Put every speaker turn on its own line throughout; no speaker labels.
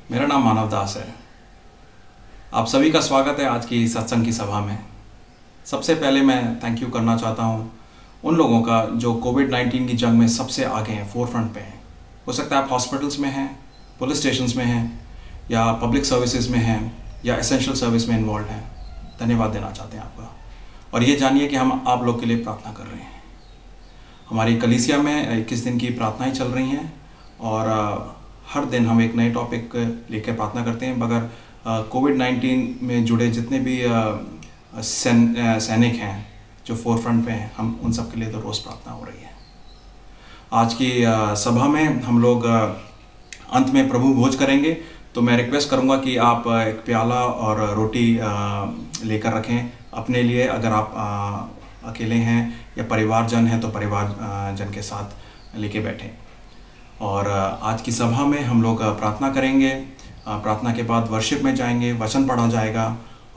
मेरा नाम मानव दास है। आप सभी का स्वागत है आज की सत्संग की सभा में। सबसे पहले मैं थैंक यू करना चाहता हूँ उन लोगों का जो कोविड-19 की जंग में सबसे आगे हैं, फोरफ्रंट पे हैं। हो सकता है आप हॉस्पिटल्स में हैं, पुलिस स्टेशंस में हैं, या पब्लिक सर्विसेज में हैं, या एसेंशियल सर्विस में इन्वॉल्व हैं। धन्यवाद देना चाहते हैं आपका। और ये जानिए कि हम आप लोग के लिए प्रार्थना कर रहे हैं। हमारी कलीसिया में 21 दिन की प्रार्थनाएं चल रही हैं और हर दिन हम एक नए टॉपिक लेकर प्रार्थना करते हैं। मगर कोविड-19 में जुड़े जितने भी सैनिक हैं जो फोरफ्रंट पे हैं, हम उन सब के लिए तो रोज़ प्रार्थना हो रही है। आज की सभा में हम लोग अंत में प्रभु भोज करेंगे, तो मैं रिक्वेस्ट करूंगा कि आप एक प्याला और रोटी लेकर रखें अपने लिए। अगर आप अकेले हैं या परिवारजन हैं तो परिवारजन के साथ लेके बैठें। और आज की सभा में हम लोग प्रार्थना करेंगे। प्रार्थना के बाद वर्शिप में जाएंगे, वचन पढ़ा जाएगा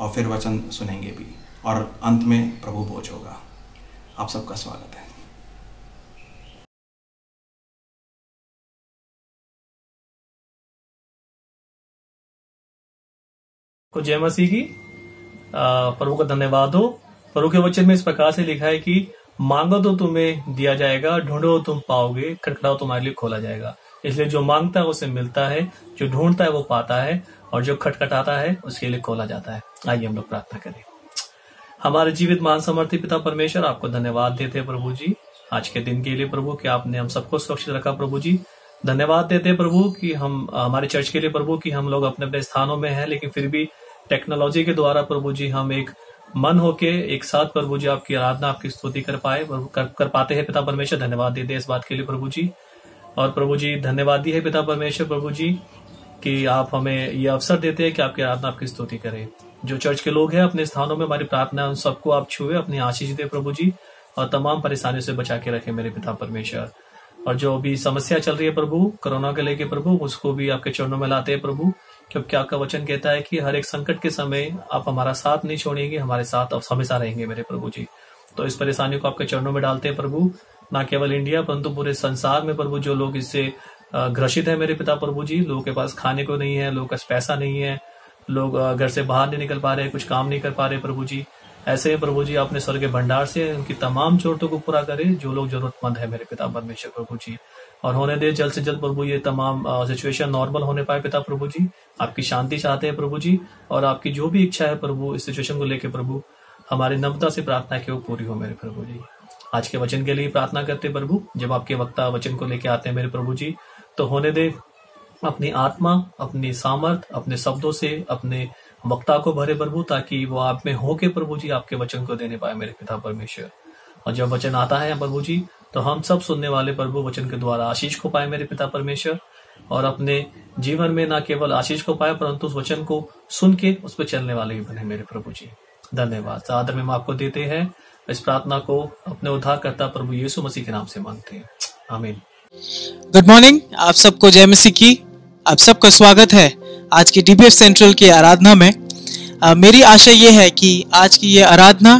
और फिर वचन सुनेंगे भी, और अंत में प्रभु भोज होगा। आप सबका स्वागत है।
को जय मसीह की। प्रभु का धन्यवाद हो। प्रभु के वचन में इस प्रकार से लिखा है कि मांगो तो तुम्हें दिया जाएगा, ढूंढो तुम पाओगे, खटखटाओ तुम्हारे लिए खोला जाएगा। इसलिए जो मांगता है उसे मिलता है, जो ढूंढता है वो पाता है, और जो खटखटाता है उसके लिए खोला जाता है। आइए हम लोग प्रार्थना करें। हमारे जीवित महान समर्थी पिता परमेश्वर, आपको धन्यवाद देते हैं प्रभु जी आज के दिन के लिए प्रभु कि आपने हम सबको सुरक्षित रखा प्रभु जी। धन्यवाद देते हैं प्रभु कि हम हमारे चर्च के लिए प्रभु कि हम लोग अपने अपने स्थानों में हैं, लेकिन फिर भी टेक्नोलॉजी के द्वारा प्रभु जी हम एक मन होके एक साथ प्रभु जी आपकी आराधना आपकी स्तुति कर पाते हैं पिता परमेश्वर। धन्यवाद देते हैं इस बात के लिए प्रभु जी। और प्रभु जी धन्यवाद दी है पिता परमेश्वर प्रभु जी कि आप हमें ये अवसर देते हैं कि आपकी आराधना आपकी स्तुति करें। जो चर्च के लोग हैं अपने स्थानों में, हमारी प्रार्थना उन सबको आप छुए, अपनी आशीष दे प्रभु जी, और तमाम परेशानियों से बचा के रखे मेरे पिता परमेश्वर। और जो भी समस्या चल रही है प्रभु कोरोना के लेके प्रभु, उसको भी आपके चरणों में लाते हैं प्रभु, क्योंकि आपका वचन कहता है कि हर एक संकट के समय आप हमारा साथ नहीं छोड़ेंगे, हमारे साथ आप हमेशा रहेंगे मेरे प्रभु जी। तो इस परेशानियों को आपके चरणों में डालते हैं प्रभु, ना केवल इंडिया परंतु पूरे संसार में प्रभु जो लोग इससे ग्रसित है मेरे पिता प्रभु जी। लोगों के पास खाने को नहीं है, लोगों के पास पैसा नहीं है, लोग घर से बाहर नहीं निकल पा रहे, कुछ काम नहीं कर पा रहे प्रभु जी। ऐसे प्रभु जी अपने स्वर्ग के भंडार से उनकी तमाम जरूरतों को पूरा करें जो लोग जरूरतमंद है मेरे पिता परमेश्वर प्रभु जी। और होने दे जल्द से जल्द प्रभु ये तमाम सिचुएशन नॉर्मल होने पाए पिता प्रभु जी। आपकी शांति चाहते हैं प्रभु जी, और आपकी जो भी इच्छा है प्रभु इस सिचुएशन को लेकर प्रभु हमारी नम्रता से प्रार्थना की वो पूरी हो मेरे प्रभु जी। आज के वचन के लिए प्रार्थना करते प्रभु, जब आपके वक्ता वचन को लेके आते हैं मेरे प्रभु जी, तो होने दे अपनी आत्मा अपनी सामर्थ अपने शब्दों से अपने वक्ता को भरे प्रभु, ताकि वो आप में होके प्रभु जी आपके वचन को देने पाए मेरे पिता परमेश्वर। और जब वचन आता है प्रभु जी, तो हम सब सुनने वाले प्रभु वचन के द्वारा आशीष को पाए मेरे पिता परमेश्वर, और अपने जीवन में न केवल आशीष को पाए परंतु उस वचन को सुन के उस पर चलने वाले भी बने मेरे प्रभु जी। धन्यवाद आदर में हम आपको देते हैं। इस प्रार्थना को अपने उद्धारकर्ता प्रभु यीशु मसीह के नाम से मांगते हैं, आमीन।
गुड मॉर्निंग, आप सबको जय मसीह की। आप सबका स्वागत है आज की डीबीएफ सेंट्रल की आराधना में। मेरी आशा ये है कि आज की ये आराधना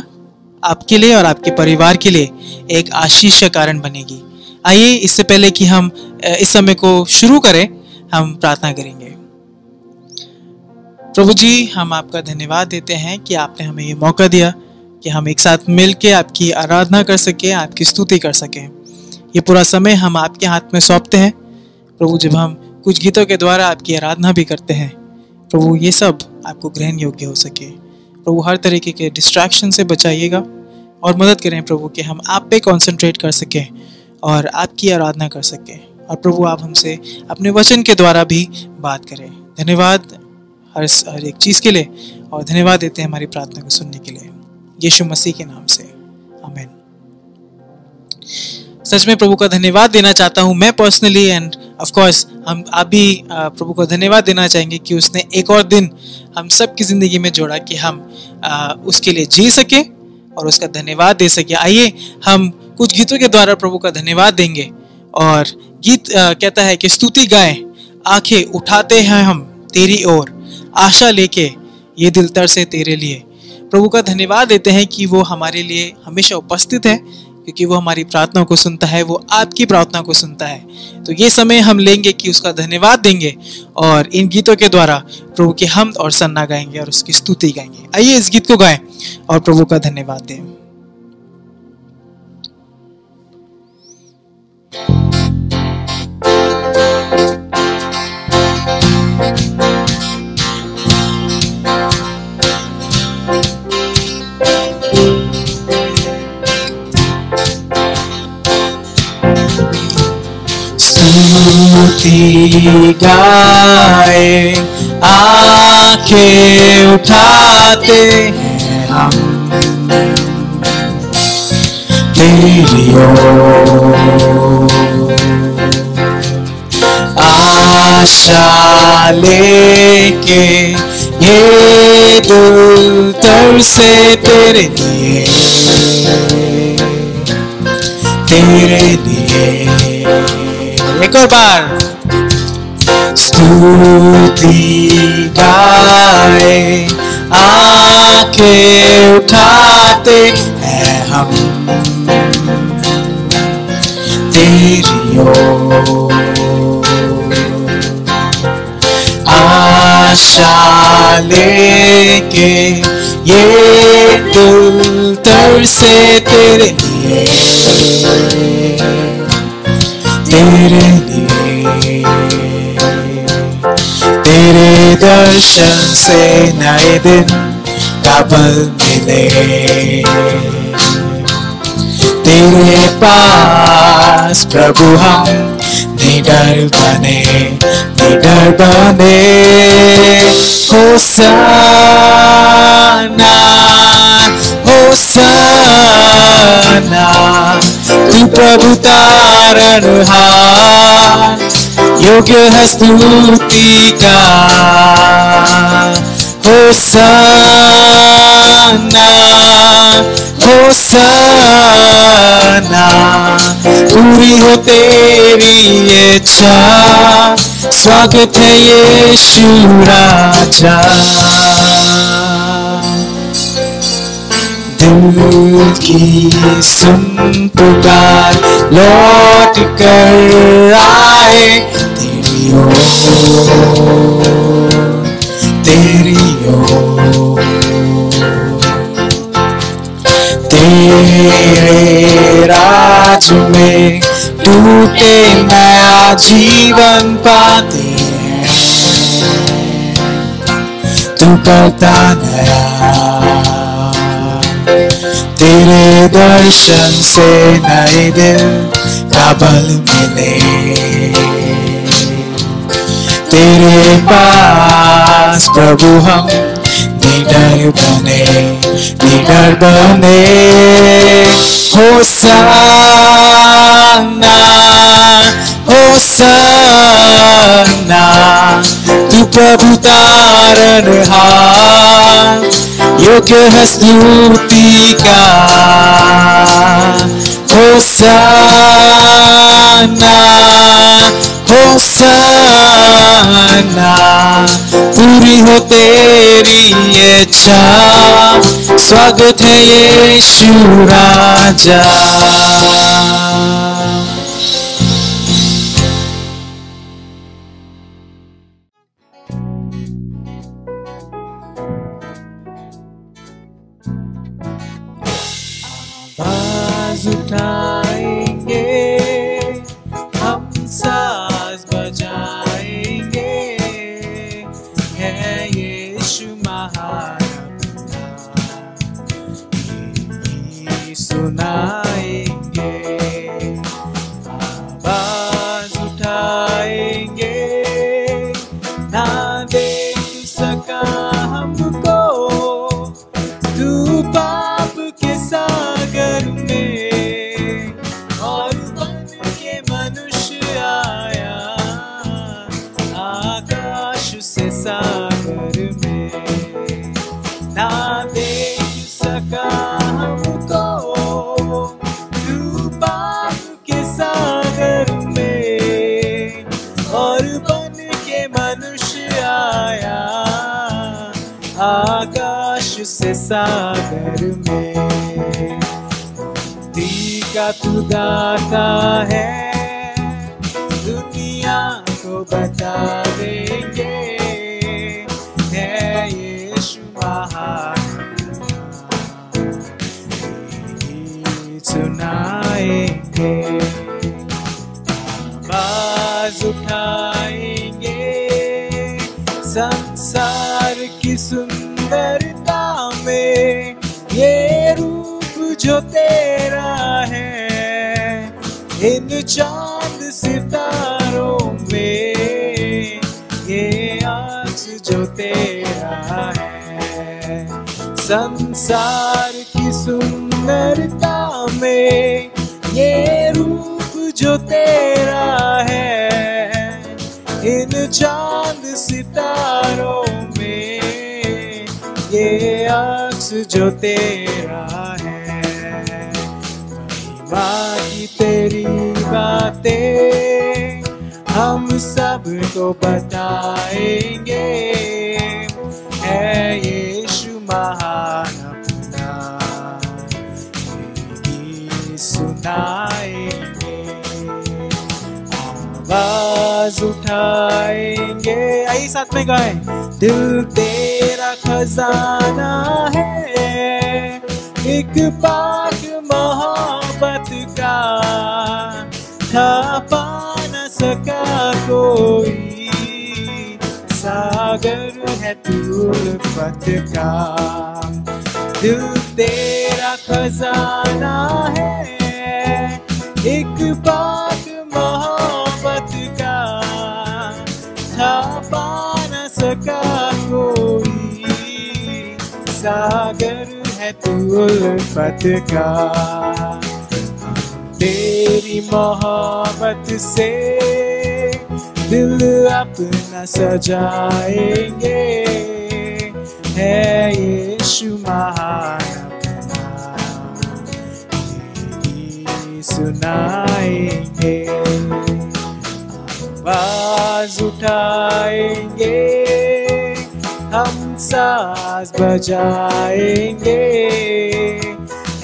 आपके लिए और आपके परिवार के लिए एक आशीष का कारण बनेगी। आइए इससे पहले कि हम इस समय को शुरू करें, हम प्रार्थना करेंगे। प्रभु जी, हम आपका धन्यवाद देते हैं कि आपने हमें ये मौका दिया कि हम एक साथ मिलकर आपकी आराधना कर सकें, आपकी स्तुति कर सकें। ये पूरा समय हम आपके हाथ में सौंपते हैं प्रभु। जब हम कुछ गीतों के द्वारा आपकी आराधना भी करते हैं प्रभु, ये सब आपको ग्रहण योग्य हो सके प्रभु। हर तरीके के डिस्ट्रैक्शन से बचाइएगा और मदद करें प्रभु कि हम आप पे कंसंट्रेट कर सकें और आपकी आराधना कर सकें। और प्रभु आप हमसे अपने वचन के द्वारा भी बात करें। धन्यवाद हर एक चीज़ के लिए, और धन्यवाद देते हैं हमारी प्रार्थना को सुनने के लिए, यीशु मसीह के नाम से, आमीन। सच में प्रभु का धन्यवाद देना चाहता हूँ मैं पर्सनली, एंड ऑफ कोर्स आप भी प्रभु को धन्यवाद देना चाहेंगे कि उसने एक और दिन हम सब की जिंदगी में जोड़ा कि हम उसके लिए जी सके और उसका धन्यवाद दे सके। आइए हम कुछ गीतों के द्वारा प्रभु का धन्यवाद देंगे। और गीत कहता है कि स्तुति गाएं, आंखें उठाते हैं हम तेरी ओर, आशा लेके ये दिल तरसे तेरे लिए। प्रभु का धन्यवाद देते हैं कि वो हमारे लिए हमेशा उपस्थित है, क्योंकि वो हमारी प्रार्थना को सुनता है, वो आपकी प्रार्थना को सुनता है। तो ये समय हम लेंगे कि उसका धन्यवाद देंगे और इन गीतों के द्वारा प्रभु की हमद और सन्ना गाएंगे और उसकी स्तुति गाएंगे। आइए इस गीत को गाएं और प्रभु का धन्यवाद दें। स्तुति गाए आंखें उठाते हैं हम तेरी ओर, आशा लेके ये दिल तरसे तेरे लिए, तेरे लिए। एक और बार स्तुति गाए आंखें उठाते हैं हम तेरी ओर, आशा लेके ये दिल तरसे तेरे लिए, तेरे लिए। तेरे दर्शन से नए दिन का बल मिले, तेरे पास प्रभु हम निडर बने, निडर बने। होशाना, होशाना, तू प्रभु तारणहार, योग्य है स्तुति का। होशाना, होशाना, पूरी हो तेरी इच्छा, स्वागत है यीशु राजा। दिल की सुन पुकार लौट कर आए तेरी ओर, तेरी ओर। तेरे राज में टूटे नया जीवन पाते हैं, तू करता नया। तेरे दर्शन से नए दिल का बल मिले, तेरे पास प्रभु हम निडर बने, निडर बने। होशाना, होशाना, तू प्रभु तारणहार, योग्य है स्तुति का। होशाना, होशाना, पूरी हो तेरी इच्छा, स्वागत है यीशु राजा। आवाज उठाएंगे हम, साज बजाएंगे, है यीशु महान अपना, ये सुनाएंगे। आवाज उठाएंगे, ना देख सका हमको तू पाप के सागर में, और बन के मनुष्य आया आकाश से सागर में। ना देख सका हमको तू पाप के सागर में, और बन के मनुष्य आया आकाश से सागर में। का तू दाता है, दुनिया को बता देंगे है यीशु महान, सुनाएंगे आवाज उठाएंगे संसार की सुंदरता में, ये रूप जो तेरा है इन चांद सितारों में, ये आँच जो तेरा है संसार की सुंदरता में, ये रूप जो तेरा है इन चांद सितारों में, ये अक्स जो तेरा है। महिमा की तेरी बातें हम सबको बताएंगे, है यीशु महान अपना सुनाएंगे, आवाज उठाएंगे। आइए साथ में गाएं। दिल तेरा खजाना है, एक पाक मोहब्बत का, छापा न सका कोई, सागर है तू उल्फत का। दिल तेरा खजाना है, एक पाक मोहब्बत का, छापा न सका कोई, सागर है तू उल्फत का। तेरी मोहब्बत से दिल अपना सजाएंगे, है यीशु महान अपना सुनाएंगे, आवाज उठाएंगे, हम साज बजाएंगे,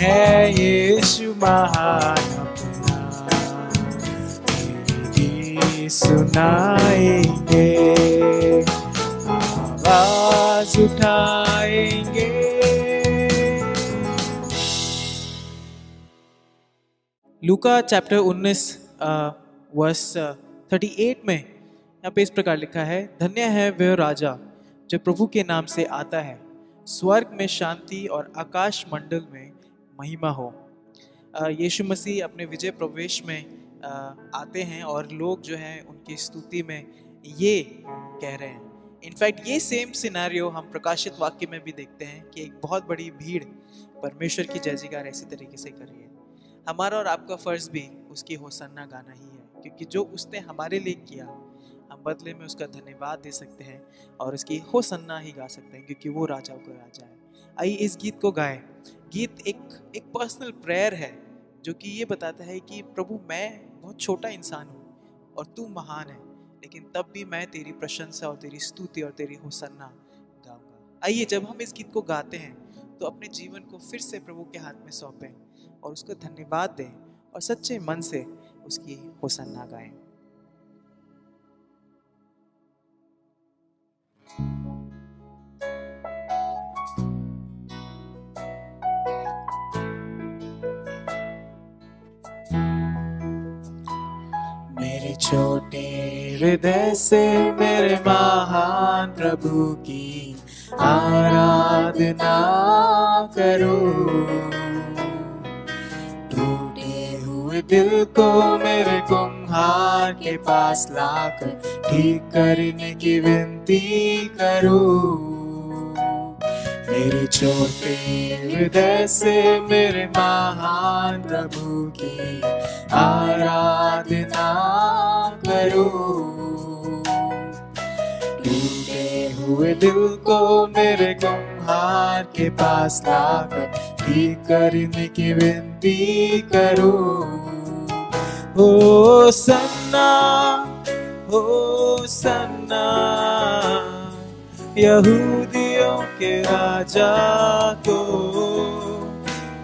है यीशु महान अपना सुनाएंगे, आवाज उठाएंगे। लूका चैप्टर 19 वर्स 38 में यहाँ पे इस प्रकार लिखा है, धन्य है वह राजा जो प्रभु के नाम से आता है, स्वर्ग में शांति और आकाश मंडल में महिमा हो। यीशु मसीह अपने विजय प्रवेश में आते हैं और लोग जो हैं उनकी स्तुति में ये कह रहे हैं। इनफैक्ट ये सेम सिनेरियो हम प्रकाशित वाक्य में भी देखते हैं कि एक बहुत बड़ी भीड़ परमेश्वर की जय जयकार ऐसी तरीके से कर रही है। हमारा और आपका फर्ज भी उसकी होसन्ना गाना ही है, क्योंकि जो उसने हमारे लिए किया हम बदले में उसका धन्यवाद दे सकते हैं और उसकी होसन्ना ही गा सकते हैं, क्योंकि वो राजाओं का राजा है। आइए इस गीत को गाएं। गीत एक पर्सनल प्रेयर है जो कि ये बताता है कि प्रभु मैं बहुत छोटा इंसान हूँ और तू महान है, लेकिन तब भी मैं तेरी प्रशंसा और तेरी स्तुति और तेरी होसन्ना गाऊंगा। आइए जब हम इस गीत को गाते हैं तो अपने जीवन को फिर से प्रभु के हाथ में सौंपें और उसको धन्यवाद दें और सच्चे मन से उसकी होसन्ना गाएं। मेरे छोटे हृदय से मेरे महान प्रभु की आराधना करो, टूटे हुए दिल को मेरे कुम्हार के पास लाकर ठीक करने की विनती करो। मेरे छोटे हृदय से मेरे महान प्रभु की आराधना करो, टूटे हुए दिल को मेरे कुम्हार के पास लाकर ठीक करने की विनती करो। हो सन्ना यहूदियों के राजा को,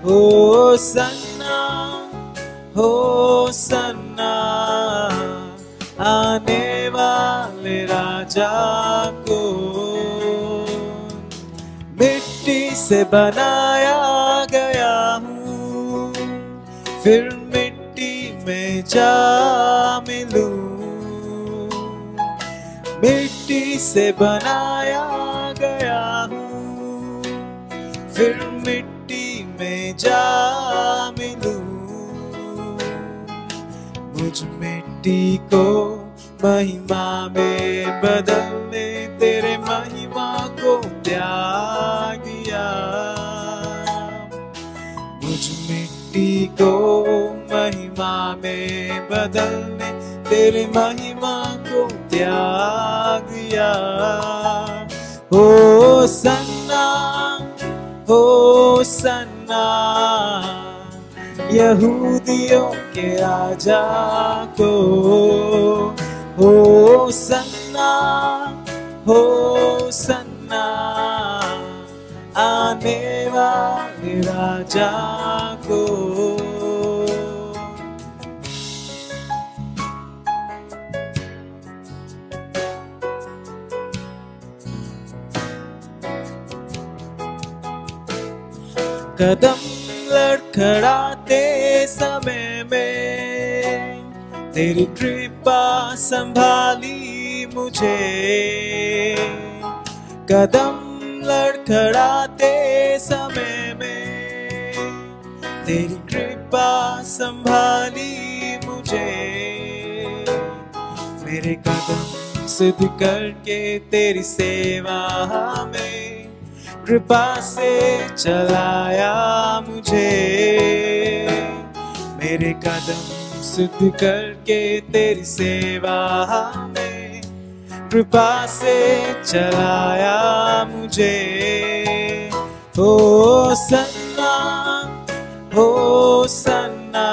हो सन्ना होसन्ना आने वाले राजा को। मिट्टी से बनाया गया हूँ, फिर मिट्टी में जा मिलूं। मिट्टी से बनाया गया हूँ, फिर मिट्टी में जा मिलूं। मुझ मिट्टी को महिमा में बदलने तेरे महिमा को त्याग दिया। मुझ मिट्टी को महिमा में बदलने तेरे महिमा को त्याग दिया। होसन्ना होसन्ना यहूदियों के राजा को। होसन्ना होसन्ना आने वाले राजा को। कदम लड़खड़ाते समय में तेरी कृपा संभाली मुझे। कदम लड़खड़ाते समय में तेरी कृपा संभाली मुझे। मेरे कदम सिद्ध करके तेरी सेवा में कृपा से चलाया मुझे। मेरे कदम सिद्ध करके तेरी सेवा में कृपा से चलाया मुझे। होसन्ना होसन्ना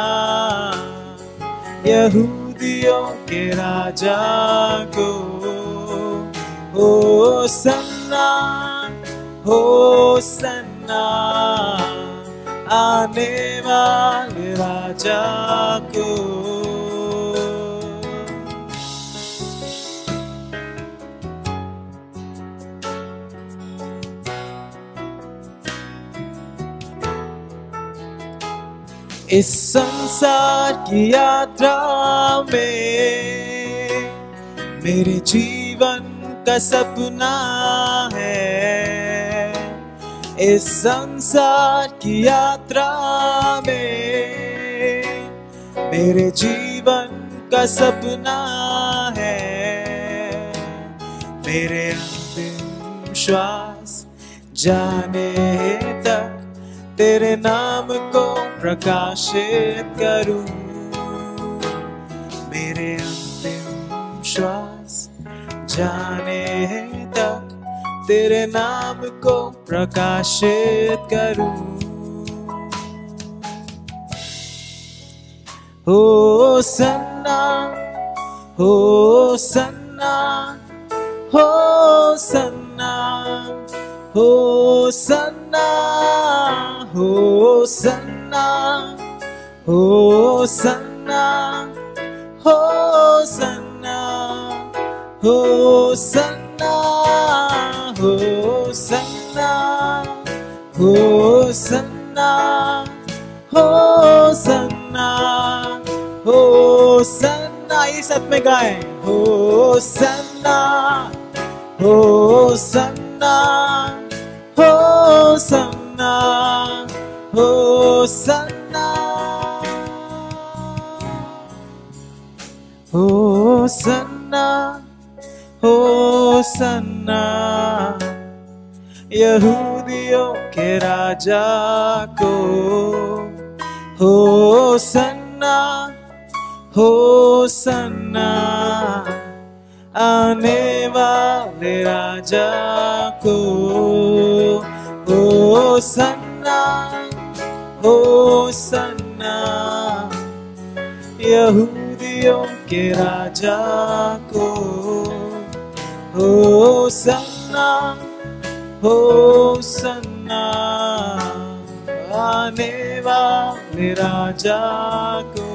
यहूदियों के राजा को। होसन्ना होसन्ना आने वाले राजा को। इस संसार की यात्रा में मेरे जीवन का सपना है। इस संसार की यात्रा में मेरे जीवन का सपना है। मेरे अंतिम श्वास जाने तक तेरे नाम को प्रकाशित करूं। मेरे अंतिम श्वास जाने तक तेरे नाम को प्रकाशित करूं। Hosanna Hosanna Hosanna Hosanna Hosanna Hosanna Hosanna Hosanna Hosanna Hosanna Hosanna Hosanna. ये सब में गाए। Hosanna Hosanna Hosanna Hosanna Hosanna Hosanna यहूदियों के राजा को। होसन्ना होसन्ना आने वाले राजा को। होसन्ना होसन्ना यहूदियों के राजा को। होसन्ना होसन्ना आने वाले राजा को।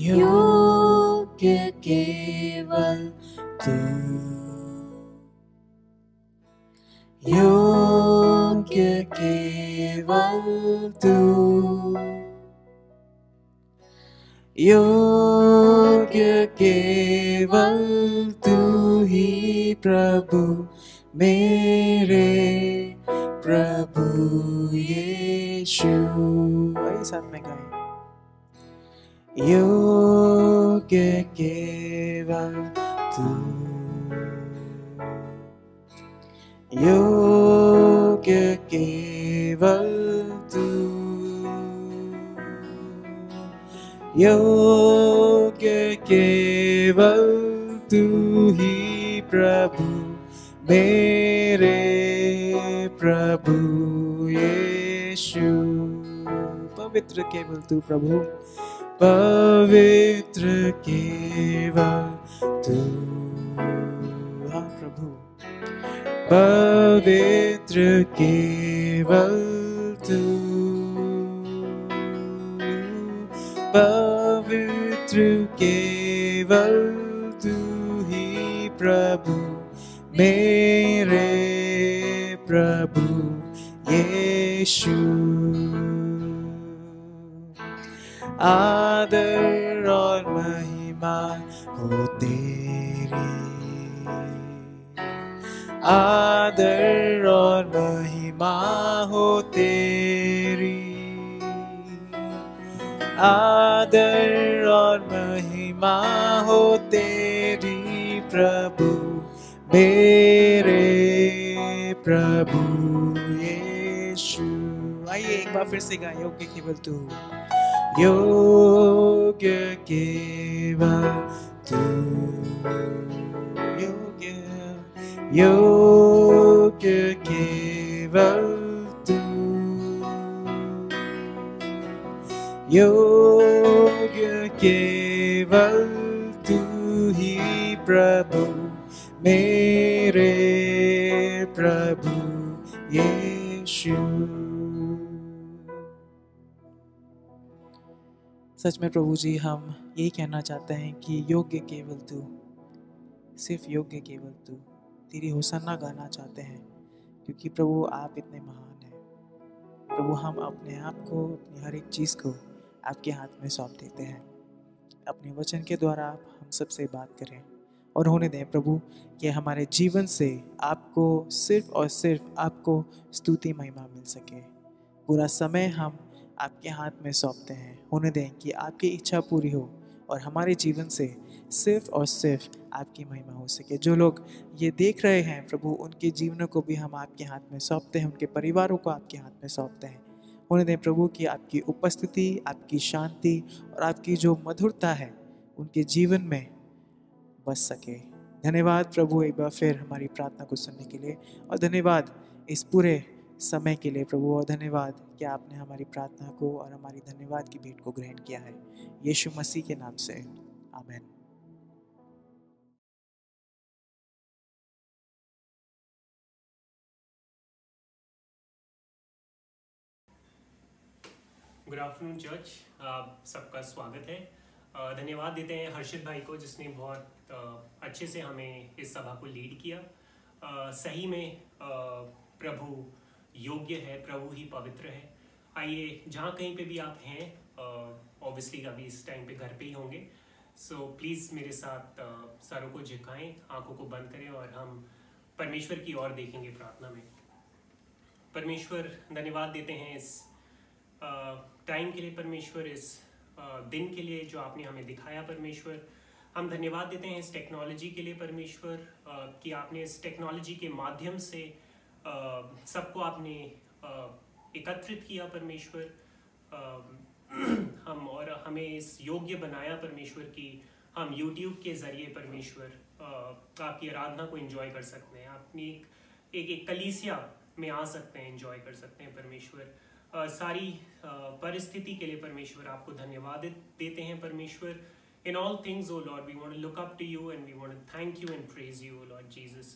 योग्य केवल तू, योग्य केवल तू, योग्य केवल तू ही प्रभु मेरे प्रभु यीशु। आइए साथ में गाएं। योग्य केवल तू, योग्य केवल तू, योग्य केवल तू ही प्रभु मेरे प्रभु यीशु। पवित्र केवल तू प्रभु, पवित्र केवल तू, हाँ प्रभु, पवित्र केवल तू, पवित्र केवल तू ही प्रभु मेरे प्रभु यीशु। आदर और महिमा हो तेरी, आदर और महिमा हो तेरी, आदर और महिमा हो तेरी प्रभु मेरे प्रभु यीशु। आइए एक बार फिर से गाएं। योग्य केवल तू, योग्य केवल तू, योग्य, योग्य केवल तू, योग्य केवल तू ही प्रभु मेरे प्रभु यीशु। सच में प्रभु जी, हम यही कहना चाहते हैं कि योग्य केवल तू, सिर्फ योग्य केवल तू, तेरी होसन्ना गाना चाहते हैं, क्योंकि प्रभु आप इतने महान हैं। प्रभु हम अपने आप को, अपनी हर एक चीज़ को आपके हाथ में सौंप देते हैं। अपने वचन के द्वारा आप हम सबसे बात करें और होने दें प्रभु कि हमारे जीवन से आपको सिर्फ और सिर्फ आपको स्तुति महिमा मिल सके। पूरा समय हम आपके हाथ में सौंपते हैं। होने दें कि आपकी इच्छा पूरी हो और हमारे जीवन से सिर्फ और सिर्फ आपकी महिमा हो सके। जो लोग ये देख रहे हैं प्रभु, उनके जीवनों को भी हम आपके हाथ में सौंपते हैं, उनके परिवारों को आपके हाथ में सौंपते हैं। होने दें प्रभु कि आपकी उपस्थिति, आपकी शांति और आपकी जो मधुरता है उनके जीवन में बस सके। धन्यवाद प्रभु एक बार फिर हमारी प्रार्थना को सुनने के लिए, और धन्यवाद इस पूरे समय के लिए प्रभु, और धन्यवाद कि आपने हमारी प्रार्थना को और हमारी धन्यवाद की भेंट को ग्रहण किया है। यीशु मसीह के नाम से आमीन।
गुड आफ्टरनून चर्च, सबका स्वागत है। धन्यवाद देते हैं हर्षित भाई को, जिसने बहुत अच्छे से हमें इस सभा को लीड किया। सही में प्रभु योग्य है, प्रभु ही पवित्र है। आइए, जहाँ कहीं पे भी आप हैं, ऑब्वियसली अभी इस टाइम पे घर पे ही होंगे, सो प्लीज़ मेरे साथ सरों को झुकाएं, आंखों को बंद करें और हम परमेश्वर की ओर देखेंगे प्रार्थना में। परमेश्वर, धन्यवाद देते हैं इस टाइम के लिए परमेश्वर, इस दिन के लिए जो आपने हमें दिखाया परमेश्वर। हम धन्यवाद देते हैं इस टेक्नोलॉजी के लिए परमेश्वर, कि आपने इस टेक्नोलॉजी के माध्यम से सबको आपने एकत्रित किया परमेश्वर। हम और हमें इस योग्य बनाया परमेश्वर कि हम YouTube के ज़रिए परमेश्वर आपकी आराधना को एंजॉय कर सकते हैं, अपनी एक कलीसिया में आ सकते हैं, एंजॉय कर सकते हैं परमेश्वर। सारी परिस्थिति के लिए परमेश्वर आपको धन्यवाद देते हैं परमेश्वर। In all things, O Lord, we want to look up to you and we want to thank you and praise you, O Lord Jesus.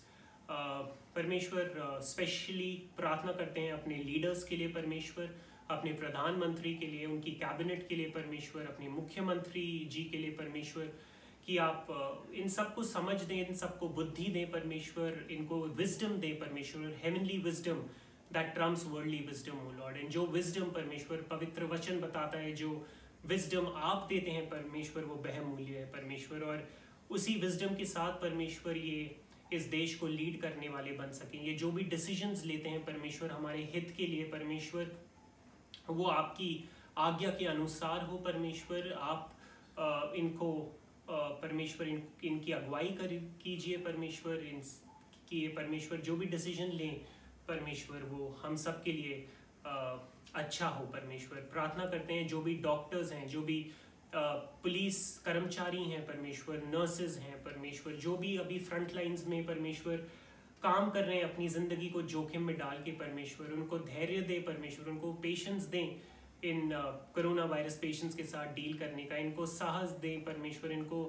परमेश्वर स्पेशली प्रार्थना करते हैं अपने लीडर्स के लिए परमेश्वर, अपने प्रधानमंत्री के लिए, उनकी कैबिनेट के लिए परमेश्वर, अपने मुख्यमंत्री जी के लिए परमेश्वर, कि आप इन सबको समझ दें, इन सबको बुद्धि दें परमेश्वर, इनको विजडम दें परमेश्वर, heavenly wisdom that trumps worldly wisdom O Lord. And जो विजडम परमेश्वर पवित्र वचन बताता है, जो विजडम आप देते हैं परमेश्वर, वो बहुमूल्य है परमेश्वर, और उसी विजडम के साथ परमेश्वर ये इस देश को लीड करने वाले बन सकें। ये जो भी डिसीजंस लेते हैं परमेश्वर हमारे हित के लिए परमेश्वर, वो आपकी आज्ञा के अनुसार हो परमेश्वर। आप इनको परमेश्वर इनकी अगुवाई कीजिए परमेश्वर, कि परमेश्वर जो भी डिसीजन लें परमेश्वर वो हम सब के लिए अच्छा हो परमेश्वर। प्रार्थना करते हैं जो भी डॉक्टर्स हैं, जो भी पुलिस कर्मचारी हैं परमेश्वर, नर्सेज हैं परमेश्वर, जो भी अभी फ्रंट लाइंस में परमेश्वर काम कर रहे हैं अपनी ज़िंदगी को जोखिम में डाल के परमेश्वर, उनको धैर्य दें परमेश्वर, उनको पेशेंस दें इन कोरोना वायरस पेशेंट्स के साथ डील करने का, इनको साहस दें परमेश्वर, इनको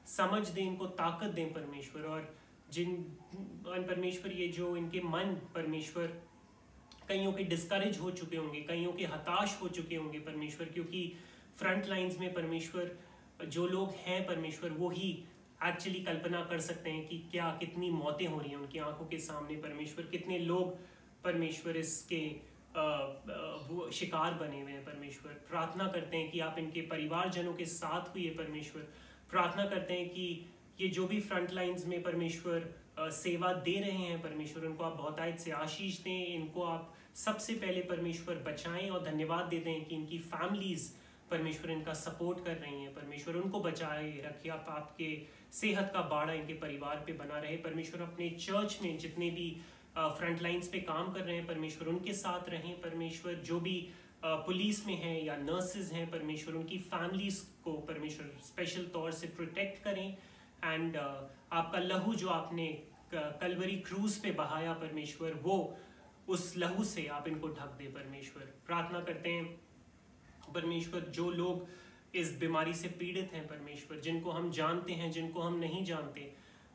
समझ दें, इनको ताकत दें परमेश्वर। और परमेश्वर ये जो इनके मन परमेश्वर कईयों के डिस्करेज हो चुके होंगे, कईयों के हताश हो चुके होंगे परमेश्वर, क्योंकि फ्रंट लाइंस में परमेश्वर जो लोग हैं परमेश्वर वो ही एक्चुअली कल्पना कर सकते हैं कि क्या कितनी मौतें हो रही हैं उनकी आंखों के सामने परमेश्वर, कितने लोग परमेश्वर इसके वो शिकार बने हुए हैं परमेश्वर। प्रार्थना करते हैं कि आप इनके परिवारजनों के साथ हुए परमेश्वर। प्रार्थना करते हैं कि ये जो भी फ्रंट लाइंस में परमेश्वर सेवा दे रहे हैं परमेश्वर, उनको आप बहुतायत से आशीष दें, इनको आप सबसे पहले परमेश्वर बचाएं, और धन्यवाद देते हैं कि इनकी फैमिलीज परमेश्वर इनका सपोर्ट कर रही हैं परमेश्वर, उनको बचाए रखिए आप, आपके सेहत का बाड़ा इनके परिवार पे बना रहे परमेश्वर। अपने चर्च में जितने भी फ्रंट लाइंस पे काम कर रहे हैं परमेश्वर, उनके साथ रहें परमेश्वर। जो भी पुलिस में हैं या नर्सेज हैं परमेश्वर, उनकी फैमिलीज को परमेश्वर स्पेशल तौर से प्रोटेक्ट करें। एंड आपका लहू जो आपने कलवरी क्रूज पे बहाया परमेश्वर, वो उस लहू से आप इनको ढक दे परमेश्वर। प्रार्थना करते हैं परमेश्वर जो लोग इस बीमारी से पीड़ित हैं परमेश्वर, जिनको हम जानते हैं, जिनको हम नहीं जानते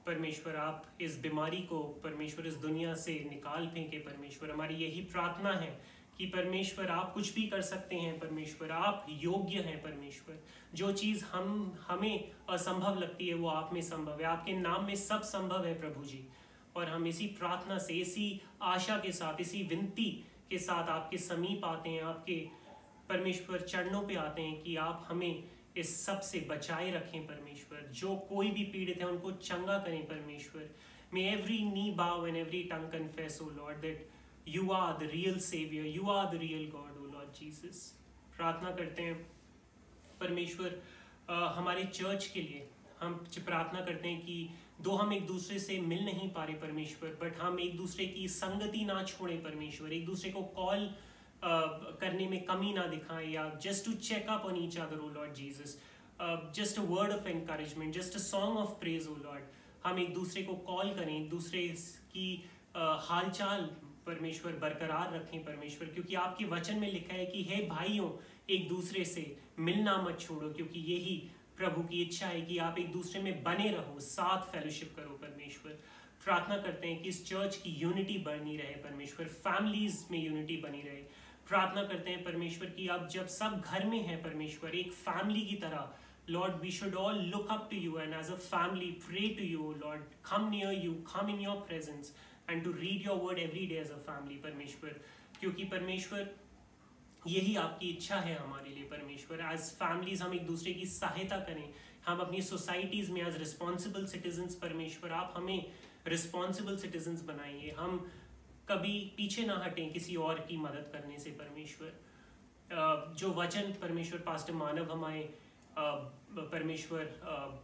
परमेश्वर, आप इस बीमारी को परमेश्वर इस दुनिया से निकाल फेंके परमेश्वर। हमारी यही प्रार्थना है कि परमेश्वर आप कुछ भी कर सकते हैं परमेश्वर, आप योग्य हैं परमेश्वर। जो चीज़ हमें असंभव लगती है वो आप में संभव है, आपके नाम में सब संभव है प्रभु जी। और हम इसी प्रार्थना से, इसी आशा के साथ, इसी विनती के साथ आपके समीप आते हैं, आपके परमेश्वर चरणों पे आते हैं कि आप हमें इस सब से बचाए रखें परमेश्वर। जो कोई भी पीड़ित है उनको चंगा करें परमेश्वर। मे every knee bow and every tongue confess O Lord that you are the real saviour, you are the real God O Lord Jesus. प्रार्थना करते हैं परमेश्वर हमारे चर्च के लिए। हम प्रार्थना करते हैं कि दो हम एक दूसरे से मिल नहीं पा रहे परमेश्वर, बट हम एक दूसरे की संगति ना छोड़ें परमेश्वर, एक दूसरे को कॉल करने में कमी ना दिखाएं, या just to check up on each other O Lord Jesus, just a word of encouragement, just a song of praise O Lord. हम एक दूसरे को कॉल करें, एक दूसरे की हालचाल परमेश्वर बरकरार रखें परमेश्वर, क्योंकि आपके वचन में लिखा है कि हे भाइयों एक दूसरे से मिलना मत छोड़ो, क्योंकि यही प्रभु की इच्छा है कि आप एक दूसरे में बने रहो, साथ फेलोशिप करो परमेश्वर। प्रार्थना करते हैं कि इस चर्च की यूनिटी बनी रहे परमेश्वर, फैमिलीज में यूनिटी बनी रहे। प्रार्थना करते हैं परमेश्वर कि अब जब सब घर में हैं परमेश्वर एक फैमिली की तरह, Lord, we should all look up to you and as a family pray to you, Lord, come near you, come in your presence and to read your word every day as a family परमेश्वर, क्योंकि परमेश्वर यही आपकी इच्छा है हमारे लिए परमेश्वर। एज फैमिलीज हम एक दूसरे की सहायता करें, हम अपनी सोसाइटीज में एज रिस्पॉन्सिबल सिटीजन्स परमेश्वर आप हमें रिस्पॉन्सिबल सिटीजन्स बनाइए, हम कभी पीछे ना हटें किसी और की मदद करने से परमेश्वर। जो वचन परमेश्वर पास्टर मानव हमारे परमेश्वर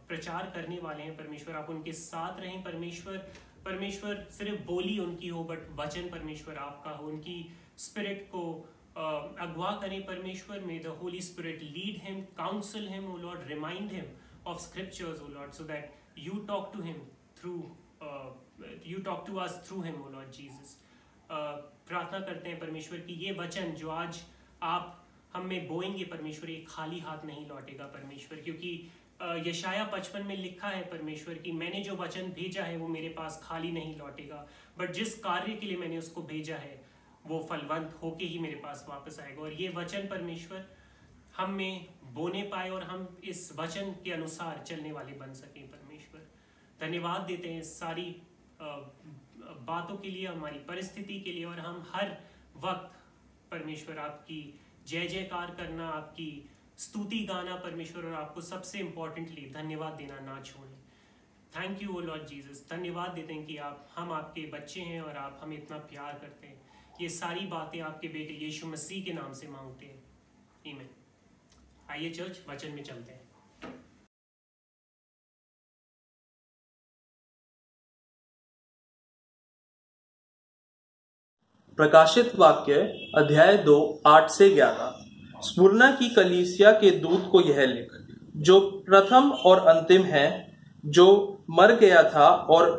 प्रचार करने वाले हैं परमेश्वर, आप उनके साथ रहें परमेश्वर। परमेश्वर सिर्फ बोली उनकी हो बट वचन परमेश्वर आपका हो, उनकी स्पिरिट को अगवा करें परमेश्वर। May the Holy Spirit lead him, counsel him O Lord, remind him of scriptures O Lord, so that you talk to him through, you talk to us through him O Lord Jesus. प्रार्थना करते हैं परमेश्वर कि ये वचन जो आज आप हम में बोएंगे परमेश्वर एक खाली हाथ नहीं लौटेगा परमेश्वर, क्योंकि यशाया 55 में लिखा है परमेश्वर की मैंने जो वचन भेजा है वो मेरे पास खाली नहीं लौटेगा, बट जिस कार्य के लिए मैंने उसको भेजा है वो फलवंत होके ही मेरे पास वापस आएगा। और ये वचन परमेश्वर हम में बोने पाए और हम इस वचन के अनुसार चलने वाले बन सकें। परमेश्वर धन्यवाद देते हैं सारी बातों के लिए, हमारी परिस्थिति के लिए, और हम हर वक्त परमेश्वर आपकी जय जयकार करना, आपकी स्तुति गाना परमेश्वर, और आपको सबसे इम्पोर्टेंटली धन्यवाद देना ना छोड़ें। Thank you O Lord Jesus. धन्यवाद देते हैं कि हम आपके बच्चे हैं और आप हमें इतना प्यार करते हैं। ये सारी बातें आपके बेटे यीशु मसीह के नाम से मांगते हैं, आमीन। आइए चर्च वचन में चलते हैं।
प्रकाशित वाक्य अध्याय 2 8 से 11। स्मुरना की कलीसिया के दूत को यह लिख, जो प्रथम और अंतिम है, जो मर गया था और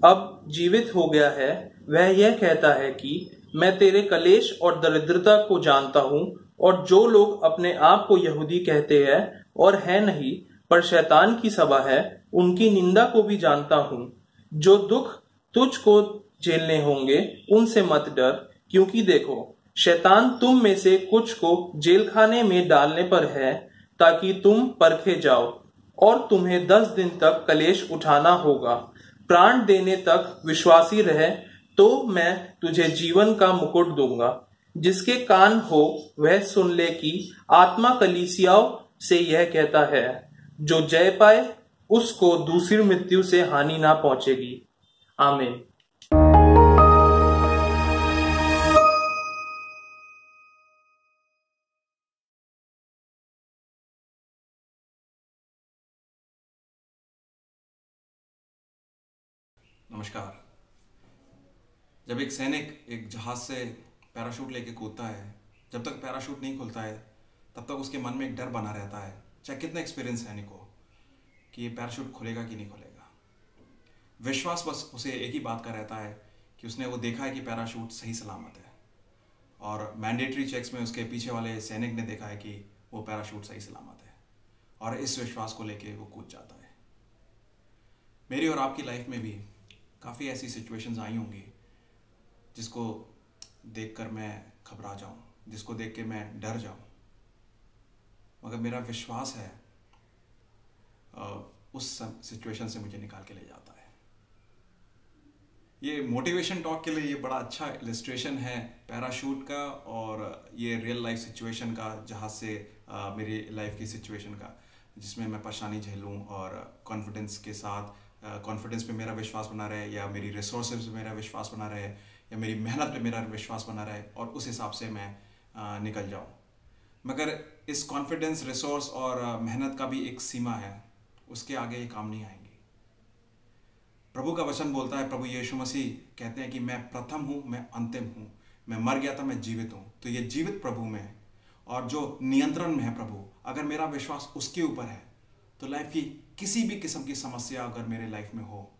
अब जीवित हो गया है, वह यह कहता है कि मैं तेरे कलेश और दरिद्रता को जानता हूँ, और जो लोग अपने आप को यहूदी कहते हैं और है नहीं पर शैतान की सभा है, उनकी निंदा को भी जानता हूँ। जो दुख तुझको झेलने होंगे उनसे मत डर, क्योंकि देखो शैतान तुम में से कुछ को जेल खाने में डालने पर है, ताकि तुम परखे जाओ, और तुम्हें 10 दिन तक कलेश उठाना होगा। प्राण देने तक विश्वासी रहे तो मैं तुझे जीवन का मुकुट दूंगा। जिसके कान हो वह सुन ले कि आत्मा कलीसियाओं से यह कहता है, जो जय पाए उसको दूसरी मृत्यु से हानि ना पहुंचेगी। आमीन।
नमस्कार। जब एक सैनिक एक जहाज से पैराशूट लेके कूदता है, जब तक पैराशूट नहीं खुलता है तब तक उसके मन में एक डर बना रहता है, चाहे कितना एक्सपीरियंस सैनिक हो, कि ये पैराशूट खुलेगा कि नहीं खुलेगा। विश्वास बस उसे एक ही बात का रहता है कि उसने वो देखा है कि पैराशूट सही सलामत है, और मैंडेटरी चेक्स में उसके पीछे वाले सैनिक ने देखा है कि वो पैराशूट सही सलामत है, और इस विश्वास को लेके वो कूद जाता है। मेरी और आपकी लाइफ में भी काफ़ी ऐसी सिचुएशंस आई होंगी जिसको देखकर मैं घबरा जाऊं, जिसको देख के मैं डर जाऊं, मगर मेरा विश्वास है उस सिचुएशन से मुझे निकाल के ले जाता है। ये मोटिवेशन टॉक के लिए ये बड़ा अच्छा इलस्ट्रेशन है पैराशूट का, और ये रियल लाइफ सिचुएशन का, जहाँ से मेरी लाइफ की सिचुएशन का, जिसमें मैं परेशानी झेलूँ और कॉन्फिडेंस के साथ, कॉन्फिडेंस पे मेरा विश्वास बना रहे, या मेरी रिसोर्सेज पे मेरा विश्वास बना रहे, या मेरी मेहनत पे मेरा विश्वास बना रहे, और उस हिसाब से मैं निकल जाऊँ। मगर इस कॉन्फिडेंस, रिसोर्स और मेहनत का भी एक सीमा है, उसके आगे ये काम नहीं आएंगी। प्रभु का वचन बोलता है, प्रभु यीशु मसीह कहते हैं कि मैं प्रथम हूँ, मैं अंतिम हूँ, मैं मर गया था, मैं जीवित हूँ। तो ये जीवित प्रभु में है और जो नियंत्रण में है प्रभु, अगर मेरा विश्वास उसके ऊपर है तो लाइफ की किसी भी किस्म की समस्या अगर मेरे लाइफ में हो,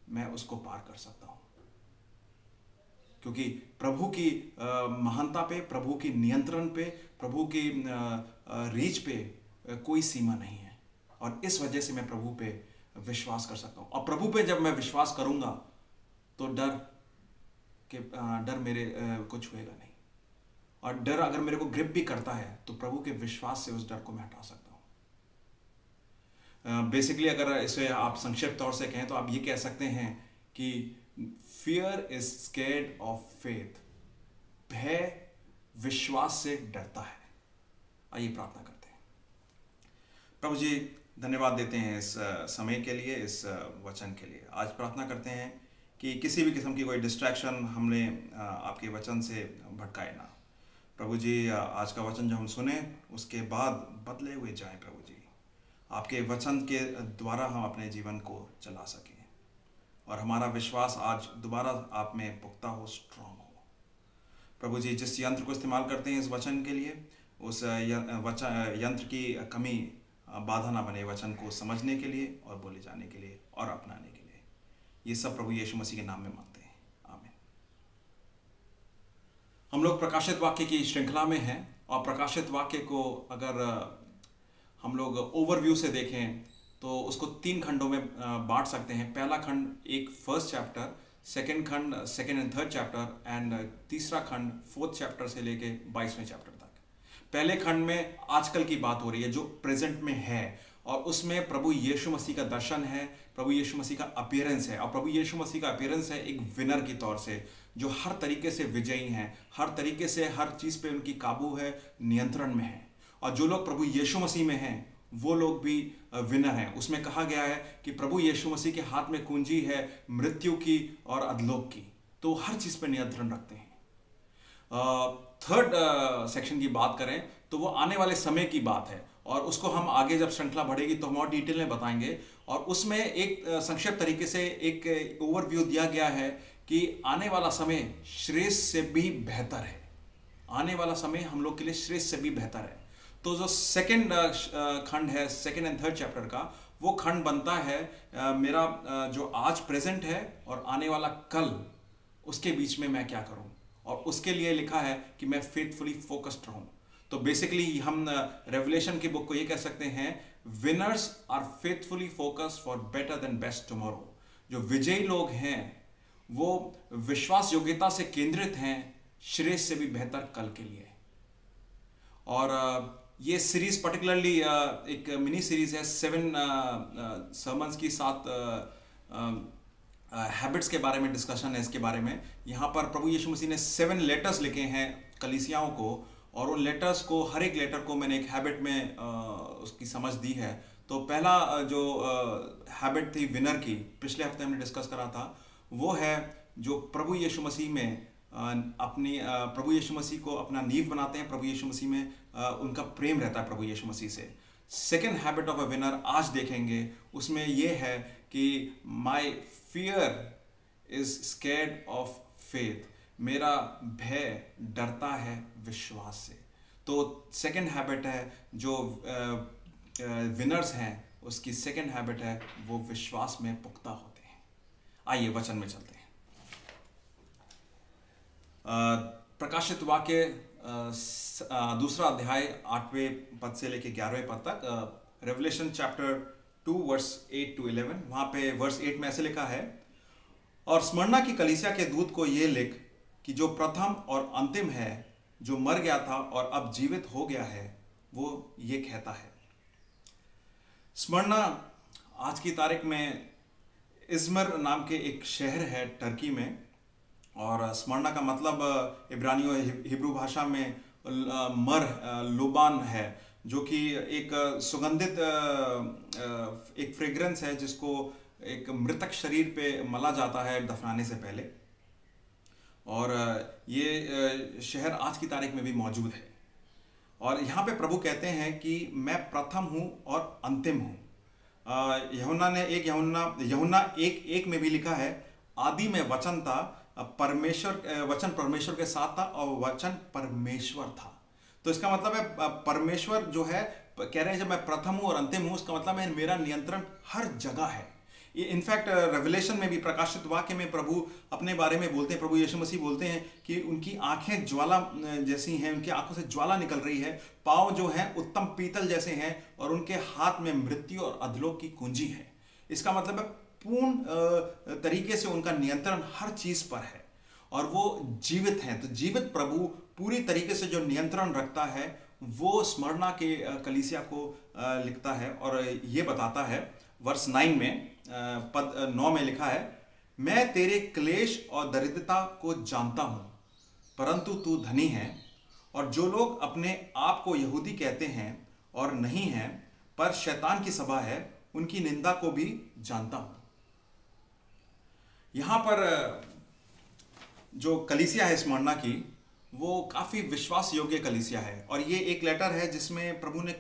मैं उसको पार कर सकता हूँ, क्योंकि प्रभु की महानता पे, प्रभु की नियंत्रण पे, प्रभु की रीच पे कोई सीमा नहीं है। और इस वजह से मैं प्रभु पे विश्वास कर सकता हूँ, और प्रभु पे जब मैं विश्वास करूंगा तो डर मेरे को छुएगा नहीं, और डर अगर मेरे को ग्रिप भी करता है तो प्रभु के विश्वास से उस डर को मैं हटा सकता हूँ। बेसिकली अगर इसे आप संक्षिप्त तौर से कहें तो आप ये कह सकते हैं कि fear is scared of faith, भय विश्वास से डरता है। आइए प्रार्थना करते हैं। प्रभु जी, धन्यवाद देते हैं इस समय के लिए, इस वचन के लिए। आज प्रार्थना करते हैं कि किसी भी किस्म की कोई डिस्ट्रैक्शन हमने आपके वचन से भटकाए ना। प्रभु जी, आज का वचन जो हम सुने उसके बाद बदले हुए जाएं प्रभु जी, आपके वचन के द्वारा हम अपने जीवन को चला सकें, और हमारा विश्वास आज दोबारा आप में पुख्ता हो, स्ट्रांग हो। प्रभु जी, जिस यंत्र को इस्तेमाल करते हैं इस वचन के लिए, उस यंत्र की कमी बाधा ना बने वचन को समझने के लिए और बोले जाने के लिए और अपनाने के लिए। ये सब प्रभु यीशु मसीह के नाम में मांगते हैं, आमीन। हम लोग प्रकाशित वाक्य की श्रृंखला में हैं, और प्रकाशित वाक्य को अगर हम लोग ओवरव्यू से देखें तो उसको 3 खंडों में बांट सकते हैं। पहला खंड एक फर्स्ट चैप्टर, सेकंड खंड second and third chapter, and तीसरा खंड 4th चैप्टर से लेके 22वें चैप्टर तक। पहले खंड में आजकल की बात हो रही है जो प्रेजेंट में है, और उसमें प्रभु यीशु मसीह का दर्शन है, प्रभु यीशु मसीह का अपीयरेंस है। और प्रभु यीशु मसीह का अपीयरेंस है एक विनर की तौर से, जो हर तरीके से विजयी हैं, हर तरीके से हर चीज़ पे उनकी काबू है, नियंत्रण में है। और जो लोग प्रभु यीशु मसीह में हैं वो लोग भी विनर हैं। उसमें कहा गया है कि प्रभु यीशु मसीह के हाथ में कुंजी है मृत्यु की और अधलोक की, तो हर चीज़ पे नियंत्रण रखते हैं। थर्ड सेक्शन की बात करें तो वो आने वाले समय की बात है, और उसको हम आगे जब श्रृंखला बढ़ेगी तो हम और डिटेल में बताएंगे। और उसमें एक संक्षिप्त तरीके से एक ओवरव्यू दिया गया है कि आने वाला समय श्रेष्ठ से भी बेहतर है। आने वाला समय हम लोग के लिए श्रेष्ठ से भी बेहतर है। तो जो सेकंड खंड है, सेकंड एंड थर्ड चैप्टर का, वो खंड बनता है मेरा जो आज प्रेजेंट है और आने वाला कल, उसके बीच में मैं क्या करूं, और उसके लिए लिखा है कि मैं फेथफुली फोकस्ड रहूं। तो बेसिकली हम रेवलेशन की बुक को ये कह सकते हैं, winners are faithfully focused for better than best tomorrow. जो विजयी लोग हैं वो विश्वास योग्यता से केंद्रित हैं श्रेष्ठ से भी बेहतर कल के लिए। और ये सीरीज पर्टिकुलरली एक मिनी सीरीज है 7 सर्मन्स की 7 हैबिट्स के बारे में डिस्कशन है इसके बारे में। यहाँ पर प्रभु यीशु मसीह ने 7 लेटर्स लिखे हैं कलीसियाओं को, और उन लेटर्स को, हर एक लेटर को मैंने एक हैबिट में उसकी समझ दी है। तो पहला जो हैबिट थी विनर की, पिछले हफ्ते हमने डिस्कस करा था, वो है जो प्रभु यीशु मसीह में प्रभु यीशु मसीह को अपना नींव बनाते हैं, प्रभु यीशु मसीह में उनका प्रेम रहता है प्रभु यीशु मसीह से। Second habit of a winner आज देखेंगे, उसमें यह है कि my fear is scared of faith, मेरा भय डरता है विश्वास से। तो सेकेंड हैबिट है जो विनर्स हैं, उसकी सेकेंड हैबिट है वो विश्वास में पुख्ता होते हैं। आइए वचन में चलते हैं। प्रकाशित वाक्य दूसरा अध्याय 8वें पद से लेके 11वें पद तक, रेवलेशन चैप्टर 2 वर्स 8 to 11। वहां पे वर्स 8 में ऐसे लिखा है, और स्मरणा की कलीसिया के दूत को ये लिख कि जो प्रथम और अंतिम है, जो मर गया था और अब जीवित हो गया है, वो ये कहता है। स्मरणा आज की तारीख में इज़मिर नाम के एक शहर है टर्की में, और स्मरणा का मतलब इब्रानी हिब्रू भाषा में लुबान है, जो कि एक सुगंधित एक फ्रेग्रेंस है जिसको एक मृतक शरीर पे मला जाता है दफनाने से पहले। और ये शहर आज की तारीख में भी मौजूद है। और यहाँ पे प्रभु कहते हैं कि मैं प्रथम हूँ और अंतिम हूँ। यूहन्ना 1:1 में भी लिखा है, आदि में वचन था, वचन परमेश्वर के साथ था और वचन परमेश्वर था। तो इसका मतलब है परमेश्वर जो है कह रहे हैं जब मैं प्रथम हूँ और अंतिम हूँ, उसका मतलब है मेरा नियंत्रण हर जगह है। ये इनफैक्ट रेवलेशन में भी, प्रकाशित वाक्य में प्रभु अपने बारे में बोलते हैं, प्रभु यीशु मसीह बोलते हैं कि उनकी आंखें ज्वाला जैसी हैं, उनकी आंखों से ज्वाला निकल रही है, पाँव जो हैं उत्तम पीतल जैसे हैं, और उनके हाथ में मृत्यु और अधलोक की कुंजी है। इसका मतलब है पूर्ण तरीके से उनका नियंत्रण हर चीज पर है, और वो जीवित हैं। तो जीवित प्रभु पूरी तरीके से जो नियंत्रण रखता है, वो स्मरणा के कलीसिया को लिखता है, और ये बताता है वर्स 9 में, पद 9 में लिखा है, मैं तेरे क्लेश और दरिद्रता को जानता हूं, परंतु तू धनी है, और जो लोग अपने आप को यहूदी कहते हैं और नहीं हैं, पर शैतान की सभा है, उनकी निंदा को भी जानता हूं। यहां पर जो कलीसिया है स्मरणा की, वो काफ़ी विश्वास योग्य कलीसिया है, और ये एक लेटर है जिसमें प्रभु ने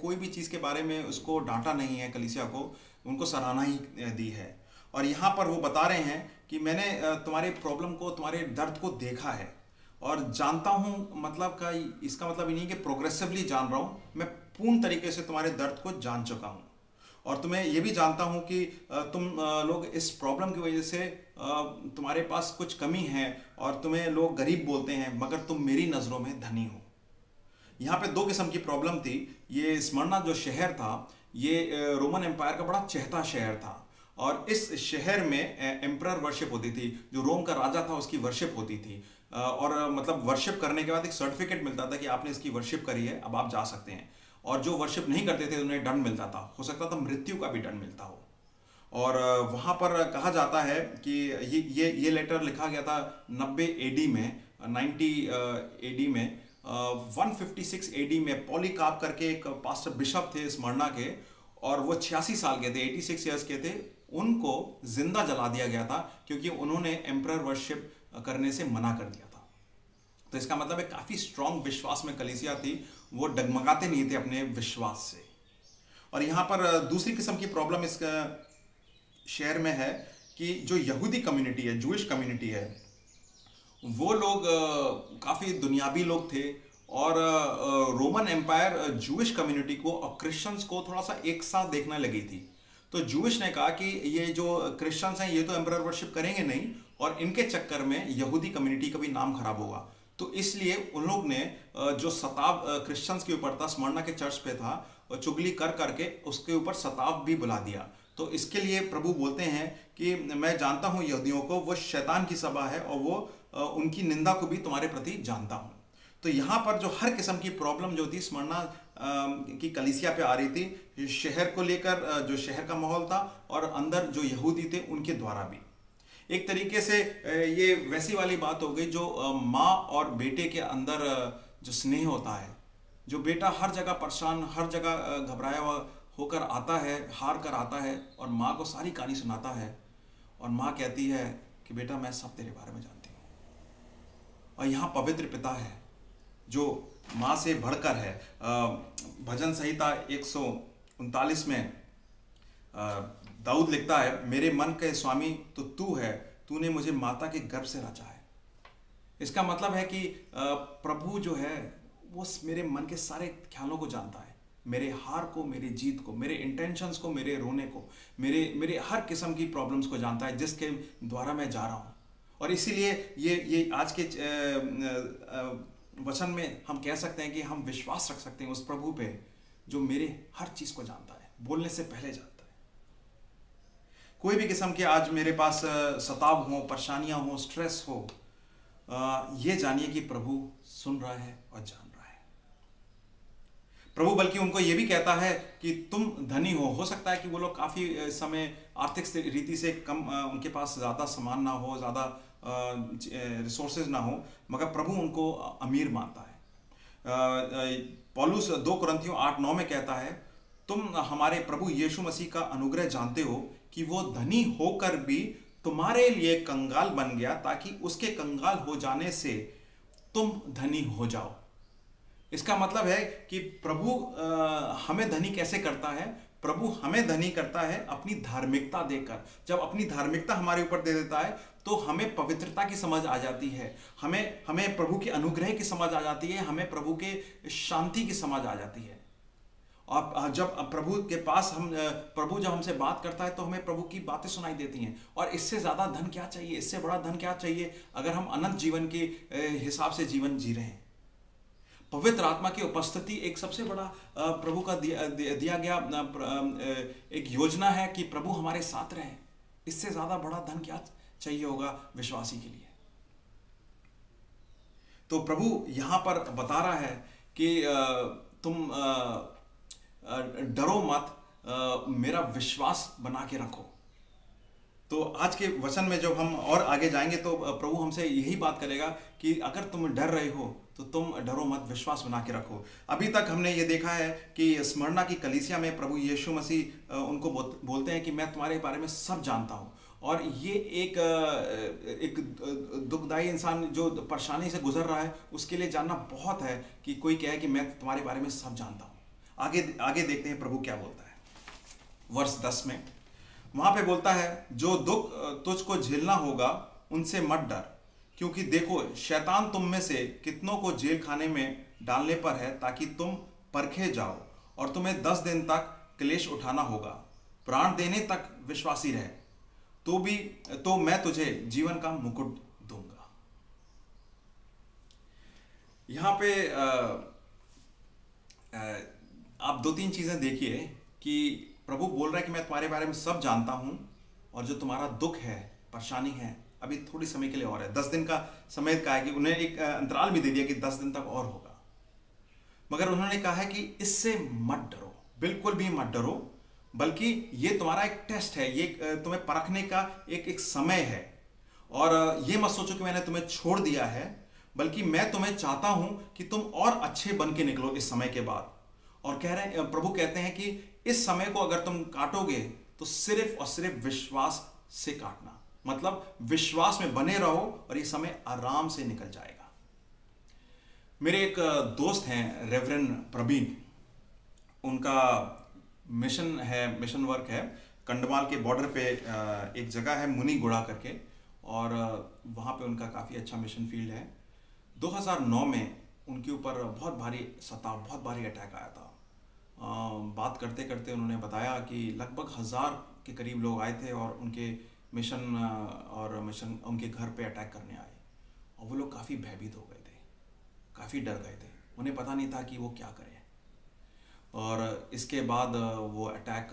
कोई भी चीज़ के बारे में उसको डांटा नहीं है, कलीसिया को उनको सराहना ही दी है। और यहाँ पर वो बता रहे हैं कि मैंने तुम्हारे प्रॉब्लम को, तुम्हारे दर्द को देखा है और जानता हूँ। मतलब का इसका मतलब ये नहीं कि प्रोग्रेसिवली जान रहा हूँ, मैं पूर्ण तरीके से तुम्हारे दर्द को जान चुका हूँ, और तुम्हें ये भी जानता हूँ कि तुम लोग इस प्रॉब्लम की वजह से तुम्हारे पास कुछ कमी है, और तुम्हें लोग गरीब बोलते हैं, मगर तुम मेरी नज़रों में धनी हो। यहाँ पे 2 किस्म की प्रॉब्लम थी। ये स्मरणा जो शहर था, ये रोमन एम्पायर का बड़ा चहता शहर था और इस शहर में एम्परर वर्शिप होती थी। जो रोम का राजा था उसकी वर्शिप होती थी और मतलब वर्शिप करने के बाद एक सर्टिफिकेट मिलता था कि आपने इसकी वर्शिप करी है, अब आप जा सकते हैं। और जो वर्शिप नहीं करते थे उन्हें दंड मिलता था, हो सकता था मृत्यु का भी दंड मिलता हो। और वहाँ पर कहा जाता है कि ये लेटर लिखा गया था 90 एडी में, 90 एडी में। 156 एडी में पॉलीकार्प करके एक पास्टर बिशप थे स्मरणा के, और वो 86 साल के थे, 86 ईयर्स के थे। उनको जिंदा जला दिया गया था क्योंकि उन्होंने एम्परर वर्शिप करने से मना कर दिया था। तो इसका मतलब है काफ़ी स्ट्रांग विश्वास में कलीसिया थी, वो डगमगाते नहीं थे अपने विश्वास से। और यहाँ पर दूसरी किस्म की प्रॉब्लम इस शहर में है कि जो यहूदी कम्युनिटी है, जूइश कम्युनिटी है, वो लोग काफ़ी दुनियावी लोग थे और रोमन एम्पायर जूइश कम्युनिटी को और क्रिश्चियंस को थोड़ा सा एक साथ देखने लगी थी। तो जूइश ने कहा कि ये जो क्रिश्चियंस हैं ये तो एम्परर वर्शिप करेंगे नहीं और इनके चक्कर में यहूदी कम्युनिटी का भी नाम खराब होगा। तो इसलिए उन लोग ने जो सताव क्रिश्चियंस के ऊपर था, स्मरणा के चर्च पे था, चुगली कर करके उसके ऊपर सताव भी बुला दिया। तो इसके लिए प्रभु बोलते हैं कि मैं जानता हूं यहूदियों को, वो शैतान की सभा है और वो उनकी निंदा को भी तुम्हारे प्रति जानता हूं। तो यहाँ पर जो हर किस्म की प्रॉब्लम जो थी स्मरणा की कलीसिया पे आ रही थी, शहर को लेकर जो शहर का माहौल था और अंदर जो यहूदी थे उनके द्वारा भी। एक तरीके से ये वैसी वाली बात हो गई जो माँ और बेटे के अंदर जो स्नेह होता है, जो बेटा हर जगह परेशान, हर जगह घबराया हुआ होकर आता है, हार कर आता है और माँ को सारी कहानी सुनाता है और माँ कहती है कि बेटा मैं सब तेरे बारे में जानती हूँ। और यहाँ पवित्र पिता है जो माँ से बढ़कर है। भजन संहिता 139 में दाऊद लिखता है, मेरे मन के स्वामी तो तू है, तूने मुझे माता के गर्भ से रचा है। इसका मतलब है कि प्रभु जो है वो मेरे मन के सारे ख्यालों को जानता है, मेरे हार को, मेरी जीत को, मेरे इंटेंशंस को, मेरे रोने को, मेरे हर किस्म की प्रॉब्लम्स को जानता है जिसके द्वारा मैं जा रहा हूँ। और इसीलिए ये आज के वचन में हम कह सकते हैं कि हम विश्वास रख सकते हैं उस प्रभु पे जो मेरे हर चीज को जानता है, बोलने से पहले जानता है। कोई भी किस्म के आज मेरे पास सताव हो, परेशानियां हो, स्ट्रेस हो, ये जानिए कि प्रभु सुन रहा है और जान रहा है। प्रभु बल्कि उनको ये भी कहता है कि तुम धनी हो सकता है कि वो लोग काफी समय आर्थिक रीति से कम, उनके पास ज्यादा सामान ना हो, ज्यादा रिसोर्सेज ना हो, मगर प्रभु उनको अमीर मानता है। पौलुस 2 कुरिन्थियों 8-9 में कहता है, तुम हमारे प्रभु यीशु मसीह का अनुग्रह जानते हो कि वो धनी होकर भी तुम्हारे लिए कंगाल बन गया ताकि उसके कंगाल हो जाने से तुम धनी हो जाओ। इसका मतलब है कि प्रभु हमें धनी कैसे करता है? प्रभु हमें धनी करता है अपनी धार्मिकता देकर। जब अपनी धार्मिकता हमारे ऊपर दे देता है तो हमें पवित्रता की समझ आ जाती है, हमें प्रभु के अनुग्रह की समझ आ जाती है, हमें प्रभु के शांति की समझ आ जाती है। और जब प्रभु के पास प्रभु जब हमसे बात करता है तो हमें प्रभु की बातें सुनाई देती हैं। और इससे ज्यादा धन क्या चाहिए, इससे बड़ा धन क्या चाहिए अगर हम अनंत जीवन के हिसाब से जीवन जी रहे हैं। पवित्र आत्मा की उपस्थिति एक सबसे बड़ा प्रभु का दिया गया एक योजना है कि प्रभु हमारे साथ रहे। इससे ज्यादा बड़ा धन क्या चाहिए होगा विश्वासी के लिए। तो प्रभु यहां पर बता रहा है कि तुम डरो मत, मेरा विश्वास बना के रखो। तो आज के वचन में जब हम और आगे जाएंगे तो प्रभु हमसे यही बात करेगा कि अगर तुम डर रहे हो तो तुम डरो मत, विश्वास बना के रखो। अभी तक हमने ये देखा है कि स्मरणा की कलीसिया में प्रभु यीशु मसीह उनको बोलते हैं कि मैं तुम्हारे बारे में सब जानता हूँ। और ये एक दुखदाई इंसान जो परेशानी से गुजर रहा है उसके लिए जानना बहुत है कि कोई कहे कि मैं तुम्हारे बारे में सब जानता हूँ। आगे देखते हैं प्रभु क्या बोलता है। वर्ष 10 में वहां पे बोलता है, जो दुख तुझको झेलना होगा उनसे मत डर, क्योंकि देखो शैतान तुम में से कितनों को जेल खाने में डालने पर है ताकि तुम परखे जाओ, और तुम्हें 10 दिन तक क्लेश उठाना होगा। प्राण देने तक विश्वासी रहे तो मैं तुझे जीवन का मुकुट दूंगा। यहां पे आप 2-3 चीजें देखिए कि प्रभु बोल रहा है कि मैं तुम्हारे बारे में सब जानता हूँ, और जो तुम्हारा दुख है, परेशानी है, अभी थोड़ी समय के लिए और है। 10 दिन का समय कहा है कि उन्हें एक अंतराल भी दे दिया कि 10 दिन तक और होगा। मगर उन्होंने कहा है कि इससे मत डरो, बिल्कुल भी मत डरो, बल्कि ये तुम्हारा एक टेस्ट है, ये तुम्हें परखने का एक समय है। और ये मत सोचो कि मैंने तुम्हें छोड़ दिया है, बल्कि मैं तुम्हें चाहता हूं कि तुम और अच्छे बन के निकलो इस समय के बाद। और कह रहे हैं, प्रभु कहते हैं कि इस समय को अगर तुम काटोगे तो सिर्फ और सिर्फ विश्वास से काटना, मतलब विश्वास में बने रहो और ये समय आराम से निकल जाएगा। मेरे एक दोस्त हैं रेवरेंड प्रवीण, उनका मिशन है, मिशन वर्क है कंडमाल के बॉर्डर पे एक जगह है मुनीगुड़ा करके, और वहाँ पे उनका काफ़ी अच्छा मिशन फील्ड है। 2009 में उनके ऊपर बहुत भारी बहुत भारी अटैक आया था। बात करते करते उन्होंने बताया कि लगभग 1000 के करीब लोग आए थे और उनके मिशन उनके घर पे अटैक करने आए, और वो लोग काफ़ी भयभीत हो गए थे, काफ़ी डर गए थे, उन्हें पता नहीं था कि वो क्या करें। और इसके बाद वो अटैक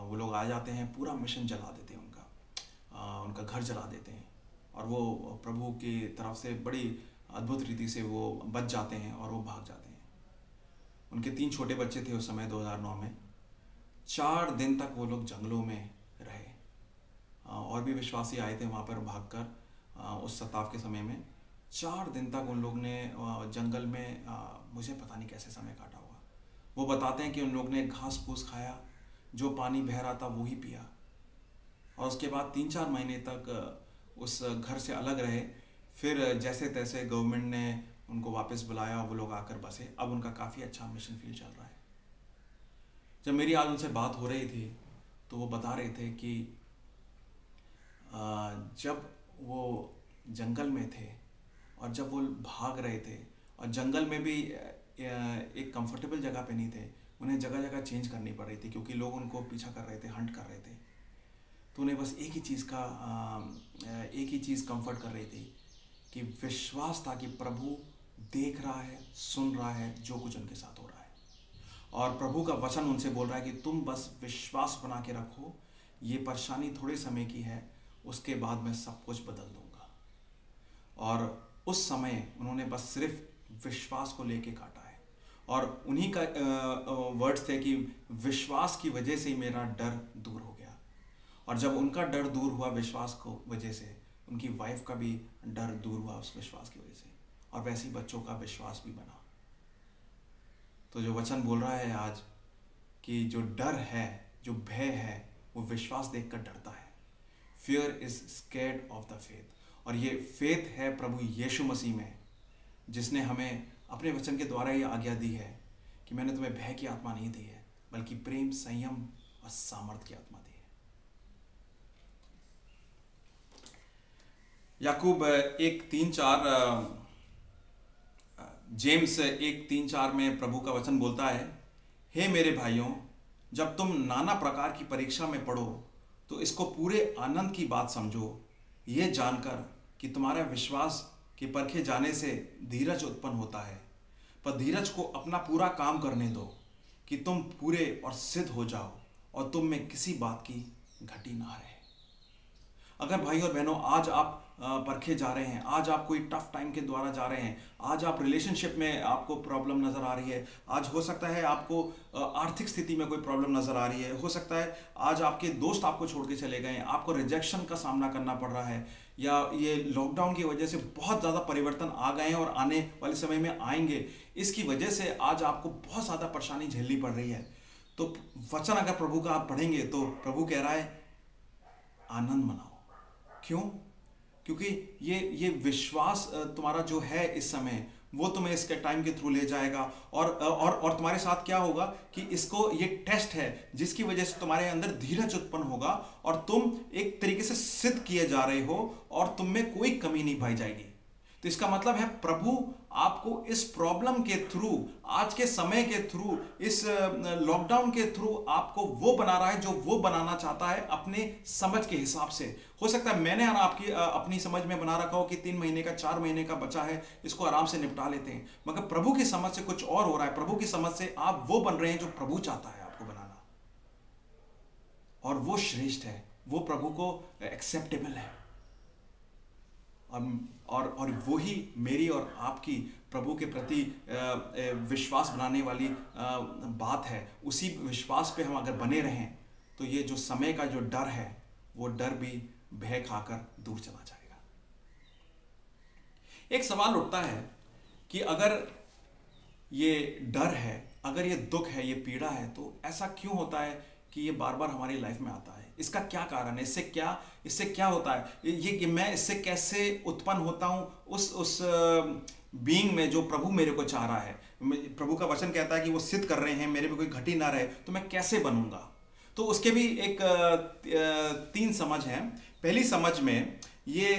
वो लोग आ जाते हैं, पूरा मिशन जला देते हैं, उनका घर जला देते हैं, और वो प्रभु की तरफ से बड़ी अद्भुत रीति से वो बच जाते हैं और वो भाग जाते हैं। उनके 3 छोटे बच्चे थे उस समय 2009 में। 4 दिन तक वो लोग जंगलों में रहे, और भी विश्वासी आए थे वहाँ पर भागकर उस सताव के समय में। 4 दिन तक उन लोग ने जंगल में मुझे पता नहीं कैसे समय काटा होगा। वो बताते हैं कि उन लोग ने घास फूस खाया, जो पानी बह रहा था वो ही पिया, और उसके बाद 3-4 महीने तक उस घर से अलग रहे। फिर जैसे तैसे गवर्नमेंट ने उनको वापस बुलाया, वो लोग आकर बसे। अब उनका काफ़ी अच्छा मिशन फील्ड चल रहा है। जब मेरी आज उनसे बात हो रही थी तो वो बता रहे थे कि जब वो जंगल में थे और जब वो भाग रहे थे, और जंगल में भी एक कंफर्टेबल जगह पे नहीं थे, उन्हें जगह जगह चेंज करनी पड़ रही थी क्योंकि लोग उनको पीछा कर रहे थे, हंट कर रहे थे। तो उन्हें बस एक ही चीज़ कंफर्ट कर रही थी कि विश्वास था कि प्रभु देख रहा है, सुन रहा है जो कुछ उनके साथ हो रहा है, और प्रभु का वचन उनसे बोल रहा है कि तुम बस विश्वास बना के रखो, ये परेशानी थोड़े समय की है, उसके बाद मैं सब कुछ बदल दूंगा। और उस समय उन्होंने बस सिर्फ विश्वास को लेके काटा है, और उन्हीं का वर्ड्स थे कि विश्वास की वजह से ही मेरा डर दूर हो गया। और जब उनका डर दूर हुआ विश्वास को वजह से, उनकी वाइफ का भी डर दूर हुआ उस विश्वास की वजह से, और वैसे ही बच्चों का विश्वास भी बना। तो जो वचन बोल रहा है आज कि जो डर है, जो भय है, वो विश्वास देखकर डरता है। Fear is scared of the faith, और ये फेथ है प्रभु यीशु मसीह में, जिसने हमें अपने वचन के द्वारा ये आज्ञा दी है कि मैंने तुम्हें भय की आत्मा नहीं दी है, बल्कि प्रेम, संयम और सामर्थ की आत्मा दी है। याकूब 1:3-4, जेम्स 1:3-4 में प्रभु का वचन बोलता है, हे मेरे भाइयों, जब तुम नाना प्रकार की परीक्षा में पड़ो तो इसको पूरे आनंद की बात समझो, ये जानकर कि तुम्हारा विश्वास के परखे जाने से धीरज उत्पन्न होता है। पर धीरज को अपना पूरा काम करने दो कि तुम पूरे और सिद्ध हो जाओ और तुम में किसी बात की घटी ना रहे। अगर भाई और बहनों आज आप परखे जा रहे हैं, आज आप कोई टफ टाइम के द्वारा जा रहे हैं, आज आप रिलेशनशिप में आपको प्रॉब्लम नज़र आ रही है, आज हो सकता है आपको आर्थिक स्थिति में कोई प्रॉब्लम नज़र आ रही है, हो सकता है आज आपके दोस्त आपको छोड़ के चले गए हैं, आपको रिजेक्शन का सामना करना पड़ रहा है, या ये लॉकडाउन की वजह से बहुत ज़्यादा परिवर्तन आ गए हैं और आने वाले समय में आएंगे, इसकी वजह से आज आपको बहुत ज़्यादा परेशानी झेलनी पड़ रही है। तो वचन अगर प्रभु का आप पढ़ेंगे तो प्रभु कह रहा है आनंद मनाओ। क्यों? क्योंकि ये विश्वास तुम्हारा जो है इस समय, वो तुम्हें इसके टाइम के थ्रू ले जाएगा, और तुम्हारे साथ क्या होगा कि इसको ये टेस्ट है जिसकी वजह से तुम्हारे अंदर धीरज उत्पन्न होगा और तुम एक तरीके से सिद्ध किए जा रहे हो और तुम में कोई कमी नहीं पाई जाएगी। तो इसका मतलब है प्रभु आपको इस प्रॉब्लम के थ्रू, आज के समय के थ्रू, इस लॉकडाउन के थ्रू आपको वो बना रहा है जो वो बनाना चाहता है अपने समझ के हिसाब से। हो सकता है मैंने आपकी अपनी समझ में बना रखा हो कि 3 महीने का 4 महीने का बचा है, इसको आराम से निपटा लेते हैं, मगर प्रभु की समझ से कुछ और हो रहा है। प्रभु की समझ से आप वो बन रहे हैं जो प्रभु चाहता है आपको बनाना। और वो श्रेष्ठ है, वो प्रभु को एक्सेप्टेबल है। और वो ही मेरी और आपकी प्रभु के प्रति विश्वास बनाने वाली बात है। उसी विश्वास पे हम अगर बने रहें तो ये जो समय का जो डर है वो डर भी भय खाकर दूर चला जाएगा। एक सवाल उठता है कि अगर ये डर है, अगर ये दुख है, ये पीड़ा है, तो ऐसा क्यों होता है कि ये बार बार हमारी लाइफ में आता है? इसका क्या कारण है? इससे क्या होता है? ये कि मैं इससे कैसे उत्पन्न होता हूं उस बीइंग में जो प्रभु मेरे को चाह रहा है। प्रभु का वचन कहता है कि वो सिद्ध कर रहे हैं, मेरे में कोई घटी ना रहे, तो मैं कैसे बनूंगा? तो उसके भी एक 3 समझ हैं। पहली समझ में ये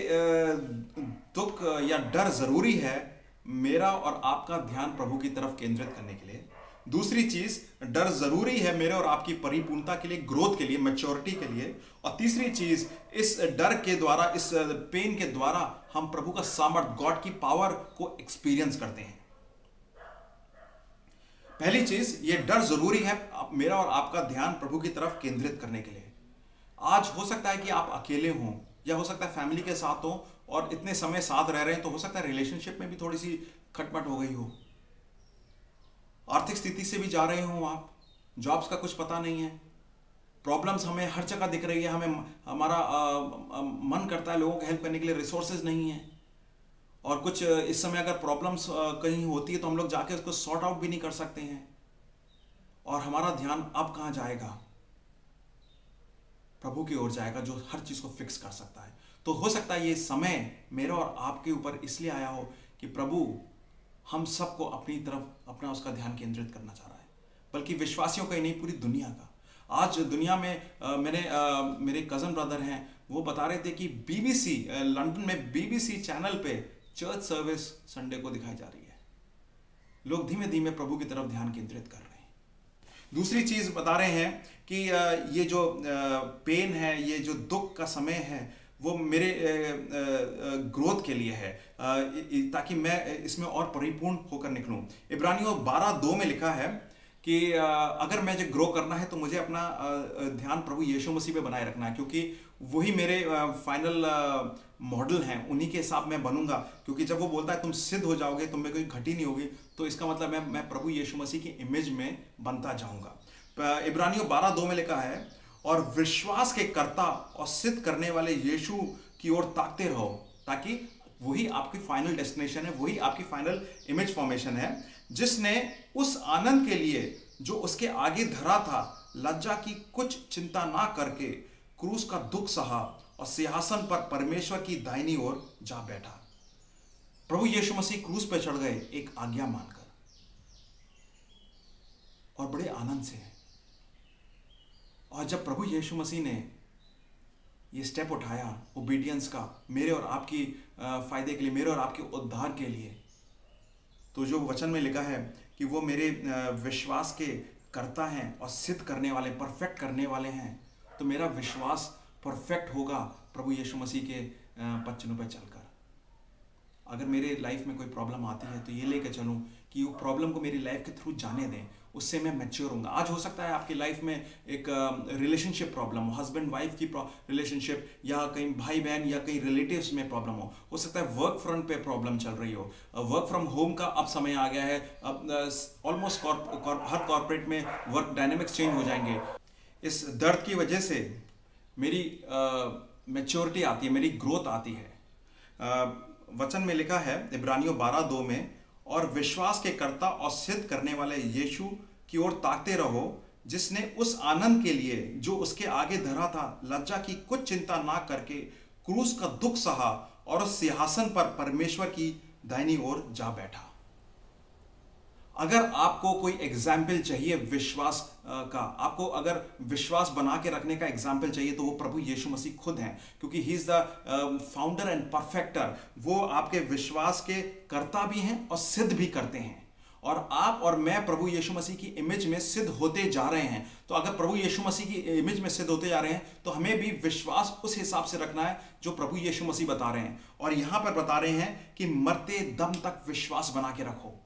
दुख या डर जरूरी है मेरा और आपका ध्यान प्रभु की तरफ केंद्रित करने के लिए। दूसरी चीज, डर जरूरी है मेरे और आपकी परिपूर्णता के लिए, ग्रोथ के लिए, मैच्योरिटी के लिए। और तीसरी चीज, इस डर के द्वारा, इस पेन के द्वारा हम प्रभु का सामर्थ, गॉड की पावर को एक्सपीरियंस करते हैं। पहली चीज, ये डर जरूरी है मेरा और आपका ध्यान प्रभु की तरफ केंद्रित करने के लिए। आज हो सकता है कि आप अकेले हों, या हो सकता है फैमिली के साथ हो और इतने समय साथ रह रहे हैं, तो हो सकता है रिलेशनशिप में भी थोड़ी सी खटपट हो गई हो, आर्थिक स्थिति से भी जा रहे हो आप, जॉब्स का कुछ पता नहीं है, प्रॉब्लम्स हमें हर जगह दिख रही है, हमें हमारा मन करता है लोगों को हेल्प करने के लिए, रिसोर्सेज नहीं है। और कुछ इस समय अगर प्रॉब्लम्स कहीं होती है तो हम लोग जाके उसको सॉर्ट आउट भी नहीं कर सकते हैं। और हमारा ध्यान अब कहाँ जाएगा? प्रभु की ओर जाएगा जो हर चीज को फिक्स कर सकता है। तो हो सकता है ये समय मेरा और आपके ऊपर इसलिए आया हो कि प्रभु हम सबको अपनी तरफ अपना उसका ध्यान केंद्रित करना चाह रहा है, बल्कि विश्वासियों का ही नहीं, पूरी दुनिया का। आज दुनिया में मेरे कज़न ब्रदर हैं, वो बता रहे थे कि BBC लंदन में BBC चैनल पे चर्च सर्विस संडे को दिखाई जा रही है। लोग धीमे धीमे प्रभु की तरफ ध्यान केंद्रित कर रहे हैं। दूसरी चीज बता रहे हैं कि ये जो पेन है, ये जो दुख का समय है, वो मेरे ग्रोथ के लिए है, ताकि मैं इसमें और परिपूर्ण होकर निकलूं। इब्रानियों 12:2 में लिखा है कि अगर मुझे ग्रो करना है तो मुझे अपना ध्यान प्रभु यीशु मसीह पे बनाए रखना है, क्योंकि वही मेरे फाइनल मॉडल हैं, उन्हीं के हिसाब में बनूंगा। क्योंकि जब वो बोलता है तुम सिद्ध हो जाओगे, तुम में कोई घटी नहीं होगी, तो इसका मतलब मैं प्रभु यीशु मसीह की इमेज में बनता जाऊंगा। इब्रानियों 12:2 में लिखा है, और विश्वास के कर्ता और सिद्ध करने वाले यीशु की ओर ताकते रहो, ताकि वही आपकी फाइनल डेस्टिनेशन है, वही आपकी फाइनल इमेज फॉर्मेशन है, जिसने उस आनंद के लिए जो उसके आगे धरा था, लज्जा की कुछ चिंता ना करके क्रूस का दुख सहा और सिंहासन पर परमेश्वर की दाहिनी ओर जा बैठा। प्रभु यीशु मसीह क्रूस पर चढ़ गए एक आज्ञा मानकर, और बड़े आनंद से। और जब प्रभु यीशु मसीह ने ये स्टेप उठाया ओबीडियंस का, मेरे और आपकी फायदे के लिए, मेरे और आपके उद्धार के लिए, तो जो वचन में लिखा है कि वो मेरे विश्वास के करता हैं और सिद्ध करने वाले, परफेक्ट करने वाले हैं, तो मेरा विश्वास परफेक्ट होगा प्रभु यीशु मसीह के पच्चनों पर चलकर। अगर मेरे लाइफ में कोई प्रॉब्लम आती है तो ये लेके चलूं कि वो प्रॉब्लम को मेरी लाइफ के थ्रू जाने दें, उससे मैं मैच्योर होऊंगा। आज हो सकता है आपकी लाइफ में एक रिलेशनशिप प्रॉब्लम हो, हस्बैंड वाइफ की रिलेशनशिप, या कहीं भाई बहन या कहीं रिलेटिव्स में प्रॉब्लम हो सकता है वर्क फ्रंट पे प्रॉब्लम चल रही हो, वर्क फ्रॉम होम का अब समय आ गया है, अब ऑलमोस्ट हर कॉर्पोरेट में वर्क डायनेमिक्स चेंज हो जाएंगे। इस दर्द की वजह से मेरी मैच्योरिटी आती है, मेरी ग्रोथ आती है। वचन में लिखा है इब्रानियों 12:2 में, और विश्वास के कर्ता और सिद्ध करने वाले यीशु की ओर ताकते रहो, जिसने उस आनंद के लिए जो उसके आगे धरा था, लज्जा की कुछ चिंता ना करके क्रूस का दुख सहा और उस सिंहासन पर परमेश्वर की दाहिनी ओर जा बैठा। अगर आपको कोई एग्जाम्पल चाहिए विश्वास का, आपको अगर विश्वास बना के रखने का एग्जाम्पल चाहिए, तो वो प्रभु यीशु मसीह खुद हैं, क्योंकि he is the founder and परफेक्टर। वो आपके विश्वास के कर्ता भी हैं और सिद्ध भी करते हैं। और आप और मैं प्रभु यीशु मसीह की इमेज में सिद्ध होते जा रहे हैं। तो अगर प्रभु यीशु मसीह की इमेज में सिद्ध होते जा रहे हैं, तो हमें भी विश्वास उस हिसाब से रखना है जो प्रभु यीशु मसीह बता रहे हैं। और यहां पर बता रहे हैं कि मरते दम तक विश्वास बना के रखो।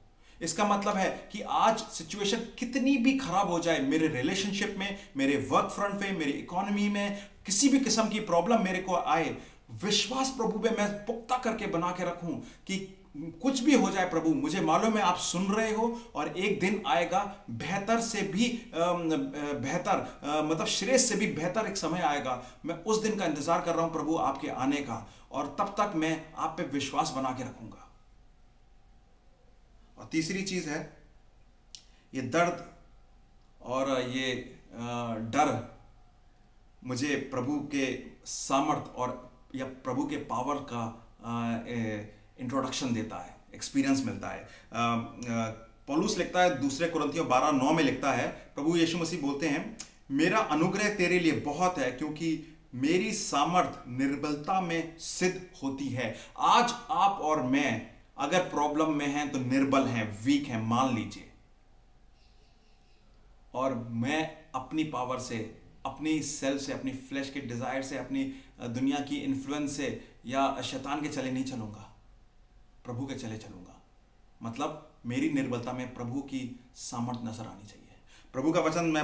इसका मतलब है कि आज सिचुएशन कितनी भी खराब हो जाए, मेरे रिलेशनशिप में, मेरे वर्क फ्रंट पे, मेरी इकोनॉमी में किसी भी किस्म की प्रॉब्लम मेरे को आए, विश्वास प्रभु पे मैं पुख्ता करके बना के रखूं कि कुछ भी हो जाए प्रभु, मुझे मालूम है आप सुन रहे हो और एक दिन आएगा बेहतर से भी बेहतर, मतलब श्रेष्ठ से भी बेहतर एक समय आएगा। मैं उस दिन का इंतजार कर रहा हूं प्रभु आपके आने का, और तब तक मैं आप पे विश्वास बना के रखूंगा। और तीसरी चीज है ये दर्द और ये डर मुझे प्रभु के सामर्थ और या प्रभु के पावर का इंट्रोडक्शन देता है, एक्सपीरियंस मिलता है। पौलुस लिखता है, दूसरे कुरिन्थियों 12:9 में लिखता है, प्रभु यीशु मसीह बोलते हैं, मेरा अनुग्रह तेरे लिए बहुत है क्योंकि मेरी सामर्थ निर्बलता में सिद्ध होती है। आज आप और मैं अगर प्रॉब्लम में हैं तो निर्बल हैं, वीक हैं, मान लीजिए, और मैं अपनी पावर से, अपनी सेल्फ से, अपनी फ्लैश के डिजायर से, अपनी दुनिया की इन्फ्लुएंस से या शैतान के चले नहीं चलूंगा, प्रभु के चले चलूंगा। मतलब मेरी निर्बलता में प्रभु की सामर्थ नजर आनी चाहिए। प्रभु का वचन मैं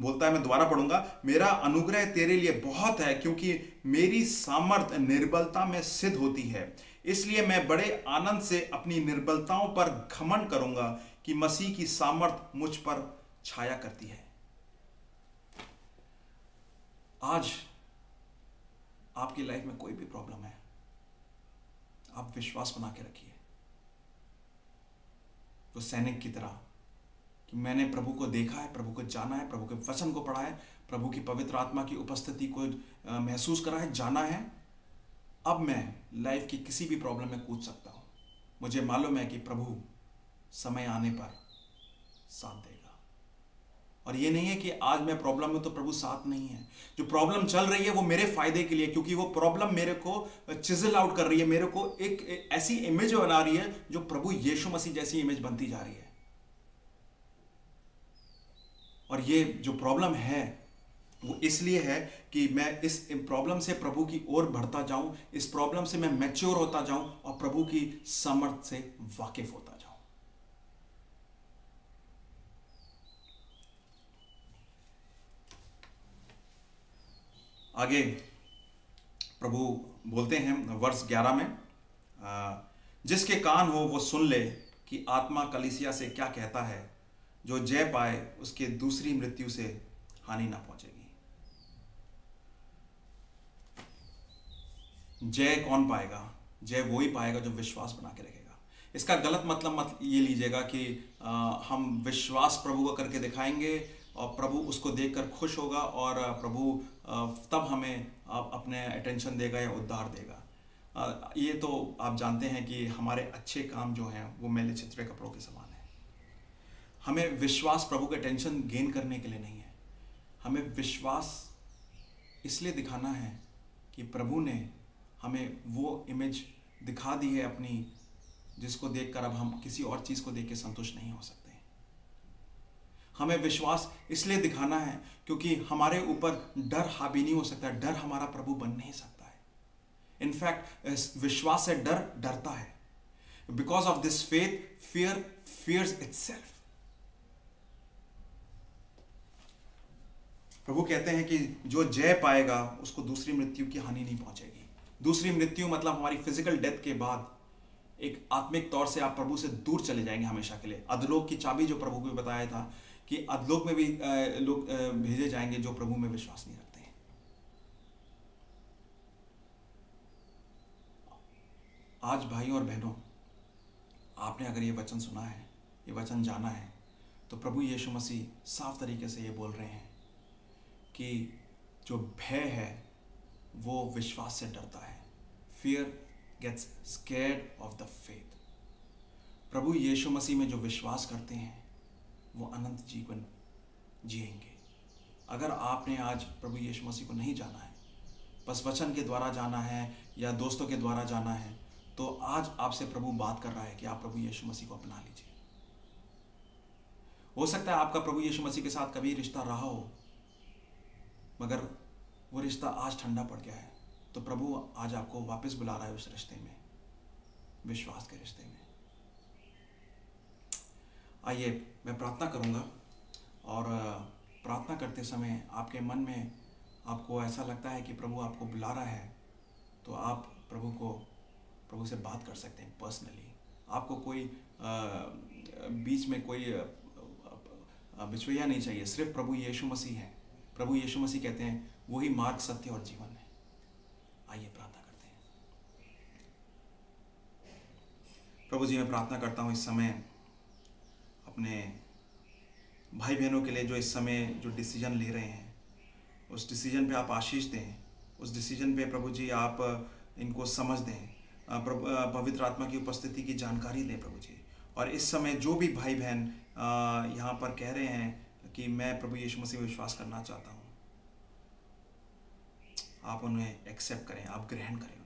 बोलता है, मैं दोबारा पढ़ूंगा, मेरा अनुग्रह तेरे लिए बहुत है क्योंकि मेरी सामर्थ निर्बलता में सिद्ध होती है, इसलिए मैं बड़े आनंद से अपनी निर्बलताओं पर घमंड करूंगा कि मसीह की सामर्थ मुझ पर छाया करती है। आज आपकी लाइफ में कोई भी प्रॉब्लम है, आप विश्वास बना के रखिए, वो सैनिक की तरह कि मैंने प्रभु को देखा है, प्रभु को जाना है, प्रभु के वचन को पढ़ा है, प्रभु की पवित्र आत्मा की उपस्थिति को महसूस करा है, जाना है। अब मैं लाइफ की किसी भी प्रॉब्लम में कूद सकता हूं। मुझे मालूम है कि प्रभु समय आने पर साथ देगा। और ये नहीं है कि आज मैं प्रॉब्लम में तो प्रभु साथ नहीं है। जो प्रॉब्लम चल रही है वो मेरे फायदे के लिए, क्योंकि वो प्रॉब्लम मेरे को चिजल आउट कर रही है, मेरे को एक ऐसी इमेज बना रही है जो प्रभु यीशु मसीह जैसी इमेज बनती जा रही है। और ये जो प्रॉब्लम है वो इसलिए है कि मैं इस प्रॉब्लम से प्रभु की ओर बढ़ता जाऊं, इस प्रॉब्लम से मैं मैच्योर होता जाऊं और प्रभु की सामर्थ से वाकिफ होता जाऊं। आगे प्रभु बोलते हैं वर्ष 11 में, जिसके कान हो वो सुन ले कि आत्मा कलीसिया से क्या कहता है, जो जय पाए उसके दूसरी मृत्यु से हानि ना पहुंचेगी। जय कौन पाएगा? जय वो ही पाएगा जो विश्वास बना के रखेगा। इसका गलत मतलब मत ये लीजिएगा कि हम विश्वास प्रभु का करके दिखाएंगे और प्रभु उसको देखकर खुश होगा और प्रभु तब हमें अपने अटेंशन देगा या उद्धार देगा। ये तो आप जानते हैं कि हमारे अच्छे काम जो हैं वो मैले चित्रे कपड़ों के समान है। हमें विश्वास प्रभु का अटेंशन गेन करने के लिए नहीं है, हमें विश्वास इसलिए दिखाना है कि प्रभु ने हमें वो इमेज दिखा दी है अपनी, जिसको देखकर अब हम किसी और चीज़ को देख के संतुष्ट नहीं हो सकते। हमें विश्वास इसलिए दिखाना है क्योंकि हमारे ऊपर डर हावी नहीं हो सकता, डर हमारा प्रभु बन नहीं सकता है। इनफैक्ट विश्वास से डर डरता है। Because of this faith fear fears itself. प्रभु कहते हैं कि जो जय पाएगा उसको दूसरी मृत्यु की हानि नहीं पहुंचेगी। दूसरी मृत्यु मतलब हमारी फिजिकल डेथ के बाद एक आत्मिक तौर से आप प्रभु से दूर चले जाएंगे हमेशा के लिए। अधलोक की चाबी जो प्रभु को बताया था कि अधलोक में भी लोग भेजे जाएंगे जो प्रभु में विश्वास नहीं रखते हैं। आज भाई और बहनों, आपने अगर ये वचन सुना है, ये वचन जाना है, तो प्रभु यीशु मसीह साफ तरीके से ये बोल रहे हैं कि जो भय है वो विश्वास से डरता है। Fear gets scared of the faith. प्रभु यीशु मसीह में जो विश्वास करते हैं वो अनंत जीवन जिएंगे। अगर आपने आज प्रभु यीशु मसीह को नहीं जाना है, बस वचन के द्वारा जाना है या दोस्तों के द्वारा जाना है, तो आज आपसे प्रभु बात कर रहा है कि आप प्रभु यीशु मसीह को अपना लीजिए। हो सकता है आपका प्रभु यीशु मसीह के साथ कभी रिश्ता रहा हो, मगर वो रिश्ता आज ठंडा पड़ गया है, तो प्रभु आज आपको वापस बुला रहा है उस रिश्ते में, विश्वास के रिश्ते में। आइए मैं प्रार्थना करूंगा, और प्रार्थना करते समय आपके मन में आपको ऐसा लगता है कि प्रभु आपको बुला रहा है, तो आप प्रभु से बात कर सकते हैं पर्सनली। आपको कोई बीच में कोई बिचवैया नहीं चाहिए, सिर्फ प्रभु यीशु मसीह है। प्रभु यीशु मसीह कहते हैं वही मार्ग, सत्य और जीवन है। आइए प्रार्थना करते हैं। प्रभु जी, मैं प्रार्थना करता हूँ इस समय अपने भाई बहनों के लिए जो इस समय जो डिसीजन ले रहे हैं, उस डिसीजन पे आप आशीष दें। उस डिसीजन पे प्रभु जी आप इनको समझ दें, पवित्र आत्मा की उपस्थिति की जानकारी दें प्रभु जी। और इस समय जो भी भाई बहन यहाँ पर कह रहे हैं कि मैं प्रभु यीशु मसीह में विश्वास करना चाहता हूँ, आप उन्हें एक्सेप्ट करें, आप ग्रहण करें,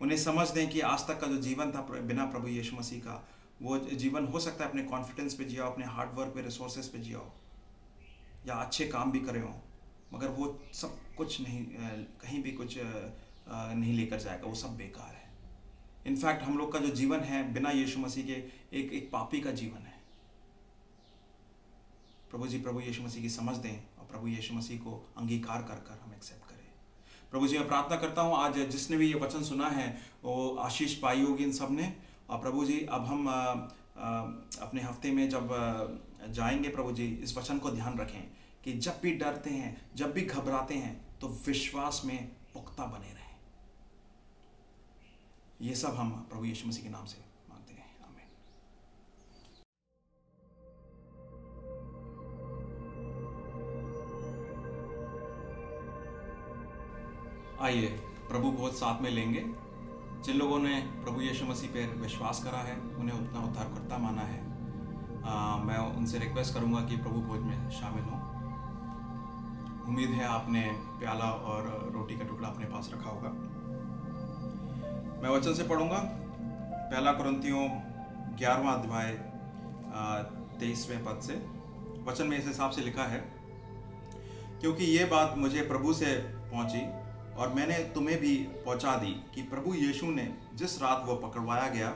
उन्हें समझ दें कि आज तक का जो जीवन था बिना प्रभु यीशु मसीह का, वो जीवन हो सकता है अपने कॉन्फिडेंस पे जिया, अपने हार्ड वर्क पे, रिसोर्सेज पे जिया, या अच्छे काम भी करे हो, मगर वो सब कुछ नहीं, कहीं भी कुछ नहीं लेकर जाएगा, वो सब बेकार है। इनफैक्ट हम लोग का जो जीवन है बिना यीशु मसीह के एक पापी का जीवन है। प्रभु जी, प्रभु यीशु मसीह की समझ दें और प्रभु यीशु मसीह को अंगीकार कर हम एक्सेप्ट करें। प्रभु जी, मैं प्रार्थना करता हूँ आज जिसने भी ये वचन सुना है वो आशीष पाई होगी इन सब ने। और प्रभु जी, अब हम अपने हफ्ते में जब जाएंगे प्रभु जी, इस वचन को ध्यान रखें कि जब भी डरते हैं, जब भी घबराते हैं, तो विश्वास में पुख्ता बने रहें। ये सब हम प्रभु यीशु मसीह के नाम से मांगते हैं, आमीन। आइए प्रभु भोज साथ में लेंगे। जिन लोगों ने प्रभु यीशु मसीह पर विश्वास करा है, उन्हें उतना उद्धारकर्ता माना है, मैं उनसे रिक्वेस्ट करूंगा कि प्रभु भोज में शामिल हों। उम्मीद है आपने प्याला और रोटी का टुकड़ा अपने पास रखा होगा। मैं वचन से पढ़ूंगा, पहला कुरिन्थियों 11वां अध्याय 23वें पद से। वचन में इस हिसाब से लिखा है, क्योंकि ये बात मुझे प्रभु से पहुंची और मैंने तुम्हें भी पहुंचा दी कि प्रभु यीशु ने जिस रात वो पकड़वाया गया,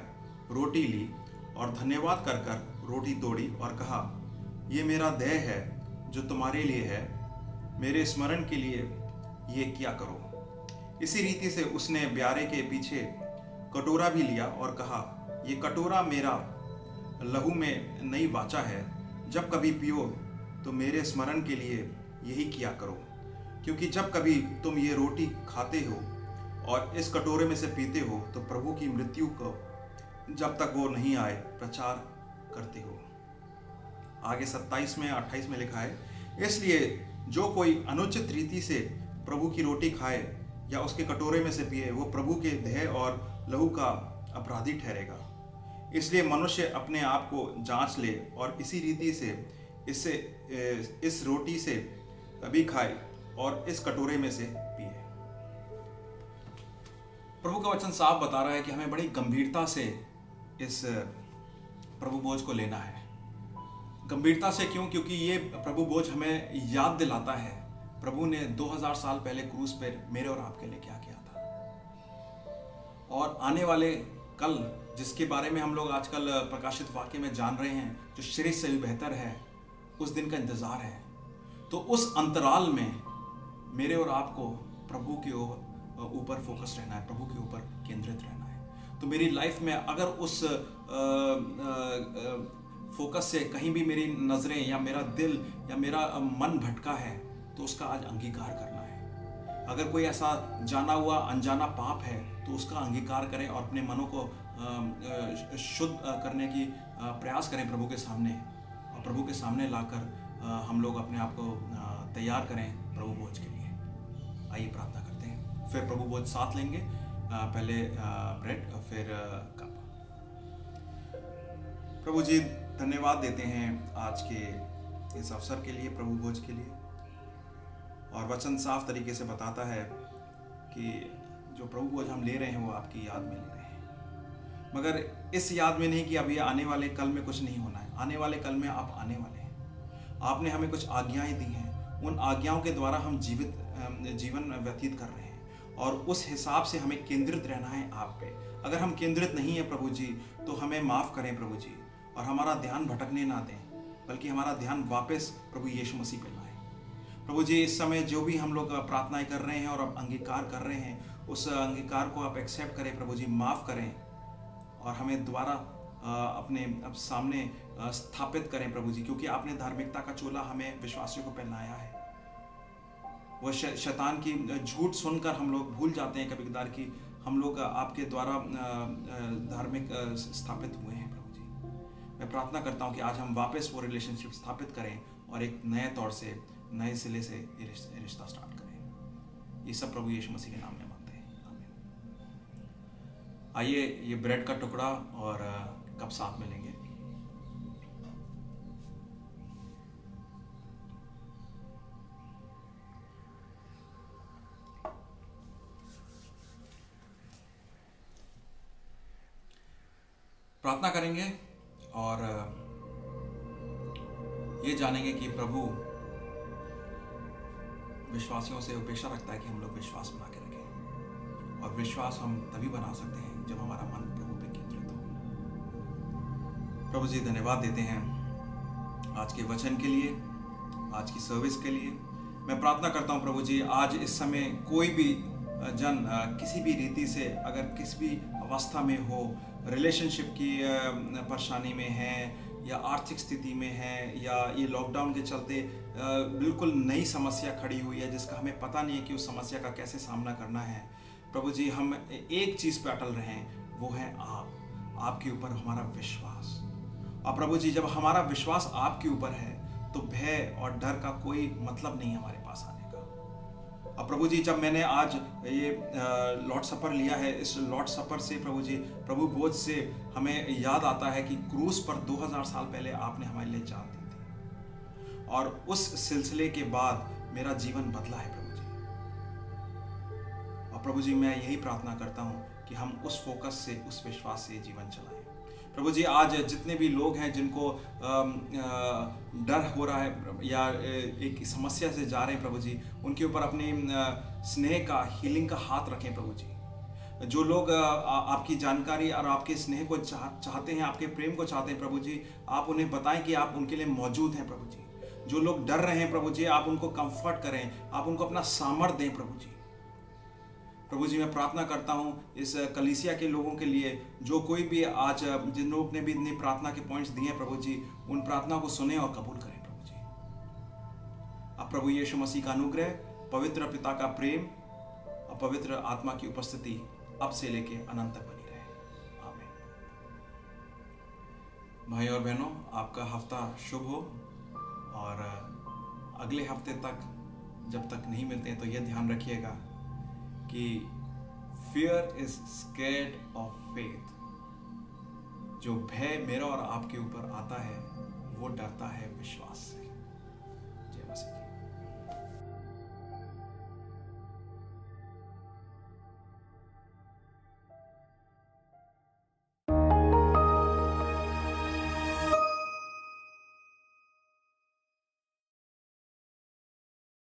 रोटी ली और धन्यवाद कर कर रोटी तोड़ी और कहा, ये मेरा देह है जो तुम्हारे लिए है, मेरे स्मरण के लिए ये क्या करो। इसी रीति से उसने ब्यारे के पीछे कटोरा भी लिया और कहा, ये कटोरा मेरा लहू में नई वाचा है, जब कभी पियो तो मेरे स्मरण के लिए यही किया करो। क्योंकि जब कभी तुम ये रोटी खाते हो और इस कटोरे में से पीते हो तो प्रभु की मृत्यु को जब तक वो नहीं आए प्रचार करते हो। आगे 27 में 28 में लिखा है, इसलिए जो कोई अनुचित रीति से प्रभु की रोटी खाए या उसके कटोरे में से पिए, वो प्रभु के देह और लहू का अपराधी ठहरेगा। इसलिए मनुष्य अपने आप को जांच ले और इसी रीति से इस रोटी से भी खाए और इस कटोरे में से पिए। प्रभु का वचन साफ बता रहा है कि हमें बड़ी गंभीरता से इस प्रभु भोज को लेना है। गंभीरता से क्यों? क्योंकि ये प्रभु भोज हमें याद दिलाता है प्रभु ने 2000 साल पहले क्रूस पर मेरे और आपके लिए क्या किया था, और आने वाले कल जिसके बारे में हम लोग आजकल प्रकाशित वाक्य में जान रहे हैं, जो शरीर से भी बेहतर है, उस दिन का इंतजार है। तो उस अंतराल में मेरे और आपको प्रभु के ऊपर फोकस रहना है, प्रभु के ऊपर केंद्रित रहना है। तो मेरी लाइफ में अगर उस फोकस से कहीं भी मेरी नज़रें या मेरा दिल या मेरा मन भटका है, तो उसका आज अंगीकार करना है। अगर कोई ऐसा जाना हुआ अनजाना पाप है तो उसका अंगीकार करें और अपने मनों को शुद्ध करने की प्रयास करें प्रभु के सामने, और प्रभु के सामने लाकर हम लोग अपने आप को तैयार करें प्रभु भोज के लिए। आइए प्रार्थना करते हैं, फिर प्रभु भोज साथ लेंगे। पहले ब्रेड और फिर कप। प्रभु जी, धन्यवाद देते हैं आज के इस अवसर के लिए, प्रभु भोज के लिए। और वचन साफ तरीके से बताता है कि जो प्रभु भोज हम ले रहे हैं वो आपकी याद में ले रहे हैं, मगर इस याद में नहीं कि अभी आने वाले कल में कुछ नहीं होना है। आने वाले कल में आप आने वाले हैं। आपने हमें कुछ आज्ञाएं दी हैं, उन आज्ञाओं के द्वारा हम जीवन व्यतीत कर रहे हैं, और उस हिसाब से हमें केंद्रित रहना है आप पे। अगर हम केंद्रित नहीं है प्रभु जी, तो हमें माफ़ करें प्रभु जी, और हमारा ध्यान भटकने ना दें, बल्कि हमारा ध्यान वापस प्रभु यीशु मसीह पे लाएं। प्रभु जी, इस समय जो भी हम लोग प्रार्थनाएं कर रहे हैं और अब अंगीकार कर रहे हैं, उस अंगीकार को आप एक्सेप्ट करें प्रभु जी, माफ़ करें और हमें दोबारा अपने अब सामने स्थापित करें प्रभु जी, क्योंकि आपने धार्मिकता का चोला हमें विश्वासियों को पहनाया है। वह शैतान की झूठ सुनकर हम लोग भूल जाते हैं कभी कभार कि हम लोग आपके द्वारा धार्मिक स्थापित हुए हैं प्रभु जी। मैं प्रार्थना करता हूँ कि आज हम वापस वो रिलेशनशिप स्थापित करें और एक नए तौर से, नए सिले से ये रिश्ता स्टार्ट करें। ये सब प्रभु यीशु मसीह के नाम में मांगते हैं, आमीन। आइए ये ब्रेड का टुकड़ा और कप साथ में लेंगे। प्रार्थना करेंगे और ये जानेंगे कि प्रभु विश्वासियों से अपेक्षा रखता है कि हम लोग विश्वास बना के रखें, और विश्वास हम तभी बना सकते हैं जब हमारा मन प्रभु पे केंद्रित हो। प्रभु जी, धन्यवाद देते हैं आज के वचन के लिए, आज की सर्विस के लिए। मैं प्रार्थना करता हूँ प्रभु जी, आज इस समय कोई भी जन किसी भी रीति से अगर किसी भी अवस्था में हो, रिलेशनशिप की परेशानी में है या आर्थिक स्थिति में है, या ये लॉकडाउन के चलते बिल्कुल नई समस्या खड़ी हुई है जिसका हमें पता नहीं है कि उस समस्या का कैसे सामना करना है। प्रभु जी, हम एक चीज़ पे अटल रहें, वो है आपके ऊपर हमारा विश्वास। और प्रभु जी, जब हमारा विश्वास आपके ऊपर है तो भय और डर का कोई मतलब नहीं हमारे पास आने का। और प्रभु जी, जब मैंने आज ये लॉर्ड सपर लिया है, इस लॉर्ड सपर से प्रभु जी, प्रभु भोज से हमें याद आता है कि क्रूस पर 2000 साल पहले आपने हमारे लिए जान दी थी, और उस सिलसिले के बाद मेरा जीवन बदला है प्रभु जी। और प्रभु जी, मैं यही प्रार्थना करता हूँ कि हम उस फोकस से, उस विश्वास से जीवन चलाएं। प्रभु जी, आज जितने भी लोग हैं जिनको डर हो रहा है या एक समस्या से जा रहे हैं प्रभु जी, उनके ऊपर अपने स्नेह का, हीलिंग का हाथ रखें प्रभु जी। जो लोग आपकी जानकारी और आपके स्नेह को चाहते हैं, आपके प्रेम को चाहते हैं प्रभु जी, आप उन्हें बताएं कि आप उनके लिए मौजूद हैं प्रभु जी। जो लोग डर रहे हैं प्रभु जी, आप उनको कंफर्ट करें, आप उनको अपना सामर्थ्य दें प्रभु जी। प्रभु जी, मैं प्रार्थना करता हूँ इस कलीसिया के लोगों के लिए, जो कोई भी आज जिन लोगों ने भी इतनी प्रार्थना के पॉइंट्स दिए हैं प्रभु जी, उन प्रार्थना को सुने और कबूल करें प्रभु जी। अब प्रभु यीशु मसीह का अनुग्रह, पवित्र पिता का प्रेम और पवित्र आत्मा की उपस्थिति अब से लेके अनंत तक बनी रहे, आमीन। भाई और बहनों, आपका हफ्ता शुभ हो, और अगले हफ्ते तक जब तक नहीं मिलते हैं तो यह ध्यान रखिएगा कि fear is scared of faith। जो भय मेरा और आपके ऊपर आता है वो डरता है विश्वास से।